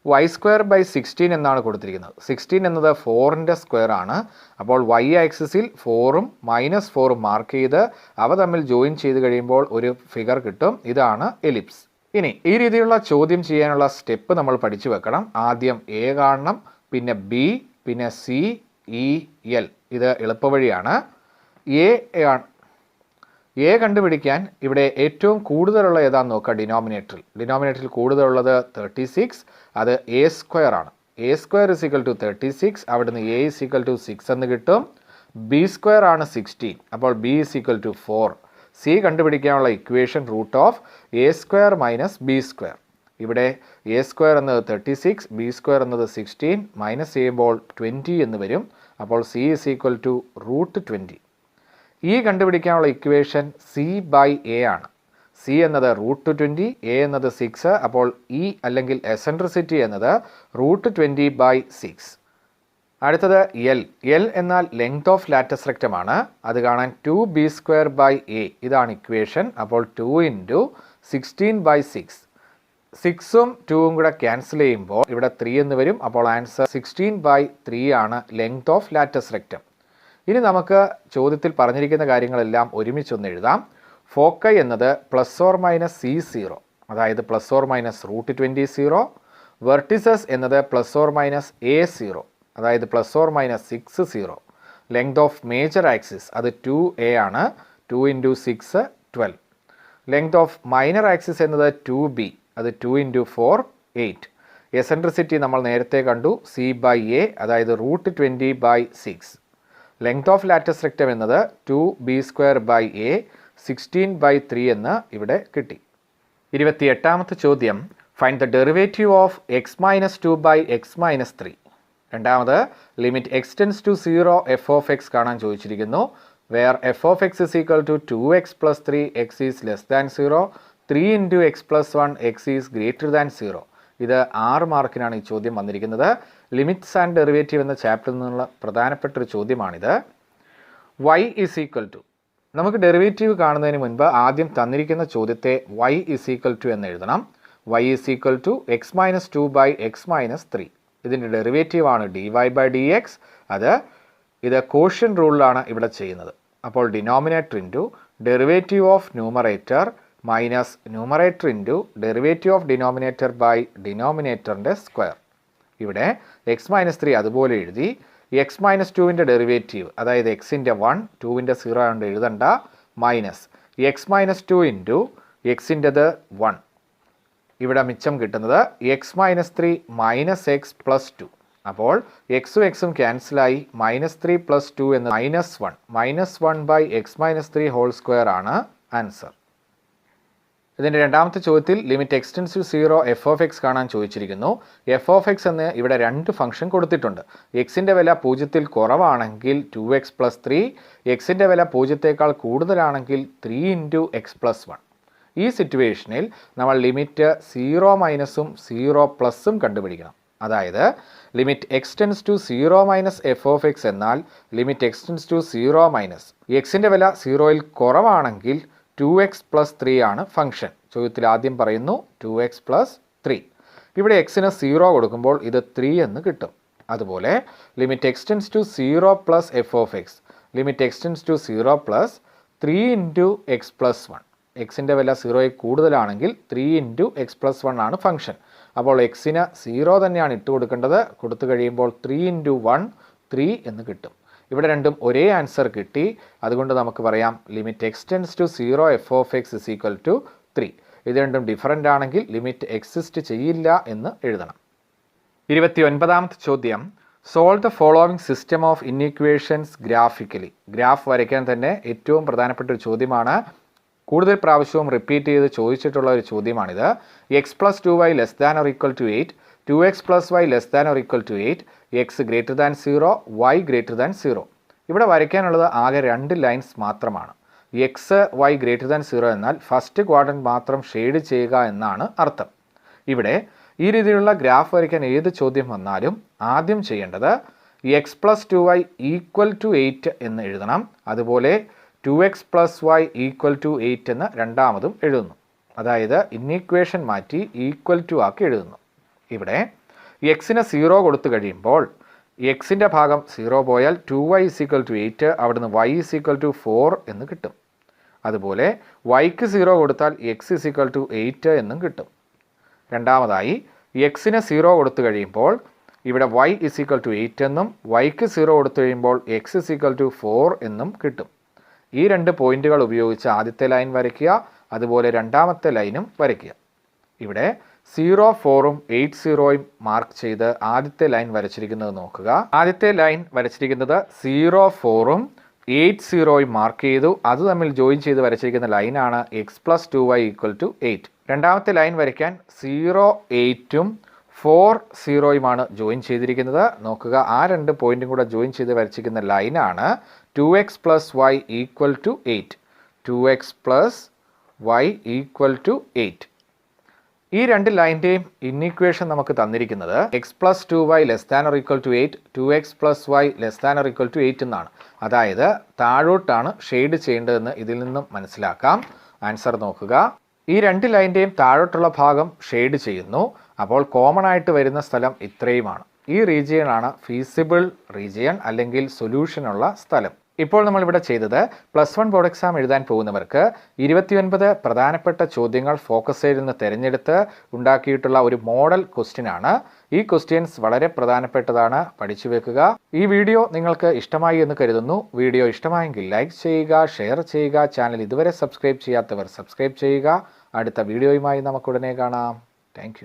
y²/16 എന്നാണ് കൊടുത്തിരിക്കുന്നത്. 16 എന്നത് 4ൻ്റെ സ്ക്വയർ ആണ്. അപ്പോൾ y ആക്സിസിൽ 4ഉം -4ഉം മാർക്ക് ചെയ്ത് അവ തമ്മിൽ ജോയിൻ ചെയ്ത് കഴിയുമ്പോൾ ഒരു ഫിഗർ കിട്ടും. ഇതാണ് എലിപ്സ്. ഇനി ഈ രീതിയിലുള്ള ചോദ്യം ചെയ്യാനുള്ള സ്റ്റെപ്പ് നമ്മൾ പഠിച്ചു വെക്കണം. ആദ്യം എ കാണണം, പിന്നെ ബി, പിന്നെ സി, ഇ, എൽ. ഇത് എളുപ്പവഴിയാണ്. എ കണ്ടുപിടിക്കാൻ ഇവിടെ ഏറ്റവും കൂടുതലുള്ള ഏതാണെന്ന് നോക്കുക. ഡിനോമിനേറ്ററിൽ കൂടുതലുള്ളത് 36. അത് a² ആണ്. a² = 36. അവിടുന്ന് a = 6 എന്ന് കിട്ടും. b² ആണ് 16. അപ്പോൾ b = 4. സി കണ്ടുപിടിക്കാനുള്ള ഇക്വേഷൻ √a² - b². ഇവിടെ a² എന്നത് 36, b² എന്നത് 16, മൈനസ് ചെയ്യുമ്പോൾ 20 എന്ന് വരും. അപ്പോൾ c = √20. ഈ കണ്ടുപിടിക്കാനുള്ള ഇക്വേഷൻ c/a ആണ്. c എന്നത് √20, a എന്നത് 6. അപ്പോൾ e അല്ലെങ്കിൽ എസെൻട്രിസിറ്റി എന്നത് √20/6. അടുത്തത് എൽ എന്നാൽ ലെങ്ത് ഓഫ് ലാറ്റസ് റെക്റ്റം ആണ്. അത് കാണാൻ 2b²/a. ഇതാണ് ഇക്വേഷൻ. അപ്പോൾ 2 × 16/6. 6ഉം 2ഉം കൂടെ ക്യാൻസൽ ചെയ്യുമ്പോൾ ഇവിടെ 3 എന്ന് വരും. അപ്പോൾ ആൻസർ 16/3 ആണ് ലെങ്ത് ഓഫ് ലാറ്റസ് റെക്റ്റം. ഇനി നമുക്ക് ചോദ്യത്തിൽ പറഞ്ഞിരിക്കുന്ന കാര്യങ്ങളെല്ലാം ഒരുമിച്ചൊന്ന് എഴുതാം. ഫോക്കൈ എന്നത് +or-c0, അതായത് +or-√20. വെർട്ടിസസ് എന്നത് +or-a0, അതായത് +or-6, length of major axis അത് 2a ആണ്. 2 × 6 12. ലെങ്ത് ഓഫ് മൈനർ ആക്സിസ് എന്നത് 2b, അത് 2 × 4 8. എസെൻട്രിസിറ്റി നമ്മൾ നേരത്തെ കണ്ടു, c/a, അതായത് √20/6. ലെങ്ത് ഓഫ് ലാറ്റസ് റെക്റ്റം എന്നത് 2b²/a 16/3 എന്ന് ഇവിടെ കിട്ടി. 28ാമത്തെ ചോദ്യം, find the derivative of x - 2/x - 3. രണ്ടാമത് ലിമിറ്റ് x → 0 f(x) കാണാൻ ചോദിച്ചിരിക്കുന്നു. Where f(x) = 2x + 3 x is less than 0, 3 × x + 1 x is greater than 0. ഇത് 6 മാർക്കിനാണ് ഈ ചോദ്യം വന്നിരിക്കുന്നത്. ലിമിറ്റ്സ് ആൻഡ് ഡെറിവേറ്റീവ് എന്ന ചാപ്റ്ററിൽ നിന്നുള്ള പ്രധാനപ്പെട്ട ഒരു ചോദ്യമാണിത്. y നമുക്ക് ഡെറിവേറ്റീവ് കാണുന്നതിന് മുൻപ് ആദ്യം തന്നിരിക്കുന്ന ചോദ്യത്തെ y എന്ന് എഴുതണം. y = x - 2/x - 3. ഇതിൻ്റെ ഡെറിവേറ്റീവാണ് dy/dx. ഇത് കോഷ്യന്റ് റൂളിലാണ് ഇവിടെ ചെയ്യുന്നത്. അപ്പോൾ denominator into derivative of numerator minus numerator into derivative of denominator by ഡിനോമിനേറ്ററിൻ്റെ സ്ക്വയർ. ഇവിടെ x - 3 അതുപോലെ എഴുതി. x - 2ൻ്റെ ഡെറിവേറ്റീവ്, അതായത് x-ൻ്റെ 1, 2ൻ്റെ 0 ആയതുകൊണ്ട് എഴുതണ്ട, മൈനസ് x - 2 ഇൻറ്റു x-ൻ്റെത് 1. ഇവിടെ മിച്ചം കിട്ടുന്നത് x - 3 - x + 2. അപ്പോൾ എക്സും എക്സും ക്യാൻസലായി -3 + 2 എന്ന് -1. -1/x - 3 ഹോൾ സ്ക്വയർ ആണ് ആൻസർ. ഇതിൻ്റെ രണ്ടാമത്തെ ചോദ്യത്തിൽ ലിമിറ്റ് x → 0 f(x) കാണാൻ ചോദിച്ചിരിക്കുന്നു. f(x) എന്ന് ഇവിടെ 2 ഫംഗ്ഷൻ കൊടുത്തിട്ടുണ്ട്. എക്സിൻ്റെ വില 0ൽ കുറവാണെങ്കിൽ 2x + 3, എക്സിൻ്റെ വില 0ത്തേക്കാൾ കൂടുതലാണെങ്കിൽ 3 × x + 1. ഈ സിറ്റുവേഷനിൽ നമ്മൾ ലിമിറ്റ് 0- 0+ കണ്ടുപിടിക്കണം. അതായത് ലിമിറ്റ് x → 0 - f(x) എന്നാൽ ലിമിറ്റ് x → 0 - എക്സിൻ്റെ വില 0ൽ കുറവാണെങ്കിൽ 2x + 3 ആണ് ഫംഗ്ഷൻ. ചോദ്യത്തിൽ ആദ്യം പറയുന്നു 2x + 3. ഇവിടെ എക്സിന് 0 കൊടുക്കുമ്പോൾ ഇത് 3 എന്ന് കിട്ടും. അതുപോലെ limit x → 0 + f(x), limit x → 0 + 3 × x + 1. എക്സിൻ്റെ വില 0ൽ കൂടുതലാണെങ്കിൽ 3 × x + 1 ആണ് ഫംഗ്ഷൻ. അപ്പോൾ എക്സിന് 0 തന്നെയാണ് ഇട്ട് കൊടുക്കേണ്ടത്. കൊടുത്തു കഴിയുമ്പോൾ 3 × 1 3 എന്ന് കിട്ടും. ഇവിടെ രണ്ടും ഒരേ ആൻസർ കിട്ടി. അതുകൊണ്ട് നമുക്ക് പറയാം ലിമിറ്റ് x → 0 f(x) = 3. ഇത് രണ്ടും ഡിഫറൻ്റ് ആണെങ്കിൽ ലിമിറ്റ് എക്സിസ്റ്റ് ചെയ്യില്ല എന്ന് എഴുതണം. 29ാമത്തെ ചോദ്യം, solve the following system of inequations graphically. Graph വരയ്ക്കാൻ തന്നെ ഏറ്റവും പ്രധാനപ്പെട്ട ഒരു ചോദ്യമാണ്. കൂടുതൽ പ്രാവശ്യവും റിപ്പീറ്റ് ചെയ്ത് ചോദിച്ചിട്ടുള്ള ഒരു ചോദ്യമാണിത്. x + 2y <= 8, 2x + y <= 8, x greater than 0, y greater than 0. ഇവിടെ വരയ്ക്കാനുള്ളത് ആകെ 2 ലൈൻസ് മാത്രമാണ്. എക്സ് വൈ ഗ്രേറ്റർ ദാൻ 0 എന്നാൽ ഫസ്റ്റ് ക്വാഡ്രൻറ്റ് മാത്രം ഷെയ്ഡ് ചെയ്യുക എന്നാണ് അർത്ഥം. ഇവിടെ ഈ രീതിയിലുള്ള ഗ്രാഫ് വരയ്ക്കാൻ ഏത് ചോദ്യം വന്നാലും ആദ്യം ചെയ്യേണ്ടത് x + 2y = 8 എന്ന് എഴുതണം. അതുപോലെ 2x + y = 8 എന്ന് രണ്ടാമതും എഴുതുന്നു. അതായത് ഇന്നീക്വേഷൻ മാറ്റി ഈക്വൽ ടു ആക്കി എഴുതുന്നു. ഇവിടെ എക്സിന് 0 കൊടുത്തു കഴിയുമ്പോൾ എക്സിൻ്റെ ഭാഗം 0 പോയാൽ 2y = 8, അവിടുന്ന് y = 4 എന്ന് കിട്ടും. അതുപോലെ yക്ക് 0 കൊടുത്താൽ x = 8 എന്നും കിട്ടും. രണ്ടാമതായി എക്സിന് 0 കൊടുത്തു കഴിയുമ്പോൾ ഇവിടെ y = 8 എന്നും yക്ക് 0 കൊടുത്തു കഴിയുമ്പോൾ x = 4 എന്നും കിട്ടും. ഈ രണ്ട് പോയിന്റുകൾ ഉപയോഗിച്ച് ആദ്യത്തെ ലൈൻ വരയ്ക്കുക, അതുപോലെ രണ്ടാമത്തെ ലൈനും വരയ്ക്കുക. ഇവിടെ 0, 4ഉം 8, 0ഉം മാർക്ക് ചെയ്ത് ആദ്യത്തെ ലൈൻ വരച്ചിരിക്കുന്നത് നോക്കുക. ആദ്യത്തെ ലൈൻ വരച്ചിരിക്കുന്നത് 0, 4ഉം 8, 0ഉം മാർക്ക് ചെയ്തു. അത് തമ്മിൽ ജോയിൻ ചെയ്ത് വരച്ചിരിക്കുന്ന ലൈനാണ് x + 2y = 8. രണ്ടാമത്തെ ലൈൻ വരയ്ക്കാൻ 0, 8ഉം 4, 0യുമാണ് ജോയിൻ ചെയ്തിരിക്കുന്നത്. നോക്കുക, ആ രണ്ട് പോയിന്റും കൂടെ ജോയിൻ ചെയ്ത് വരച്ചിരിക്കുന്ന ലൈനാണ് 2x + y = 8. 2x + y = 8. ഈ രണ്ട് ലൈൻ്റെയും ഇന്നീക്വേഷൻ നമുക്ക് തന്നിരിക്കുന്നത് x + 2y ≤ 8, 2x + y ≤ 8 എന്നാണ്. അതായത് താഴോട്ടാണ് ഷെയ്ഡ് ചെയ്യേണ്ടതെന്ന് ഇതിൽ നിന്നും മനസ്സിലാക്കാം. ആൻസർ നോക്കുക. ഈ രണ്ട് ലൈൻ്റെയും താഴോട്ടുള്ള ഭാഗം ഷെയ്ഡ് ചെയ്യുന്നു. അപ്പോൾ കോമൺ ആയിട്ട് വരുന്ന സ്ഥലം ഇത്രയുമാണ്. ഈ റീജിയനാണ് ഫീസിബിൾ റീജിയൻ അല്ലെങ്കിൽ സൊല്യൂഷനുള്ള സ്ഥലം. ഇപ്പോൾ നമ്മളിവിടെ ചെയ്തത് +1 ബോർഡ് എക്സാം എഴുതാൻ പോകുന്നവർക്ക് 29 പ്രധാനപ്പെട്ട ചോദ്യങ്ങൾ ഫോക്കസ് ഏരിയയിൽ നിന്ന് തിരഞ്ഞെടുത്ത് ഉണ്ടാക്കിയിട്ടുള്ള ഒരു മോഡൽ ക്വസ്റ്റ്യൻ ആണ്. ഈ ക്വസ്റ്റ്യൻസ് വളരെ പ്രധാനപ്പെട്ടതാണ്, പഠിച്ചു വെക്കുക. ഈ വീഡിയോ നിങ്ങൾക്ക് ഇഷ്ടമായി എന്ന് കരുതുന്നു. വീഡിയോ ഇഷ്ടമായെങ്കിൽ ലൈക്ക് ചെയ്യുക, ഷെയർ ചെയ്യുക. ചാനൽ ഇതുവരെ സബ്സ്ക്രൈബ് ചെയ്യാത്തവർ സബ്സ്ക്രൈബ് ചെയ്യുക. അടുത്ത വീഡിയോയുമായി നമുക്കുടനെ കാണാം. താങ്ക്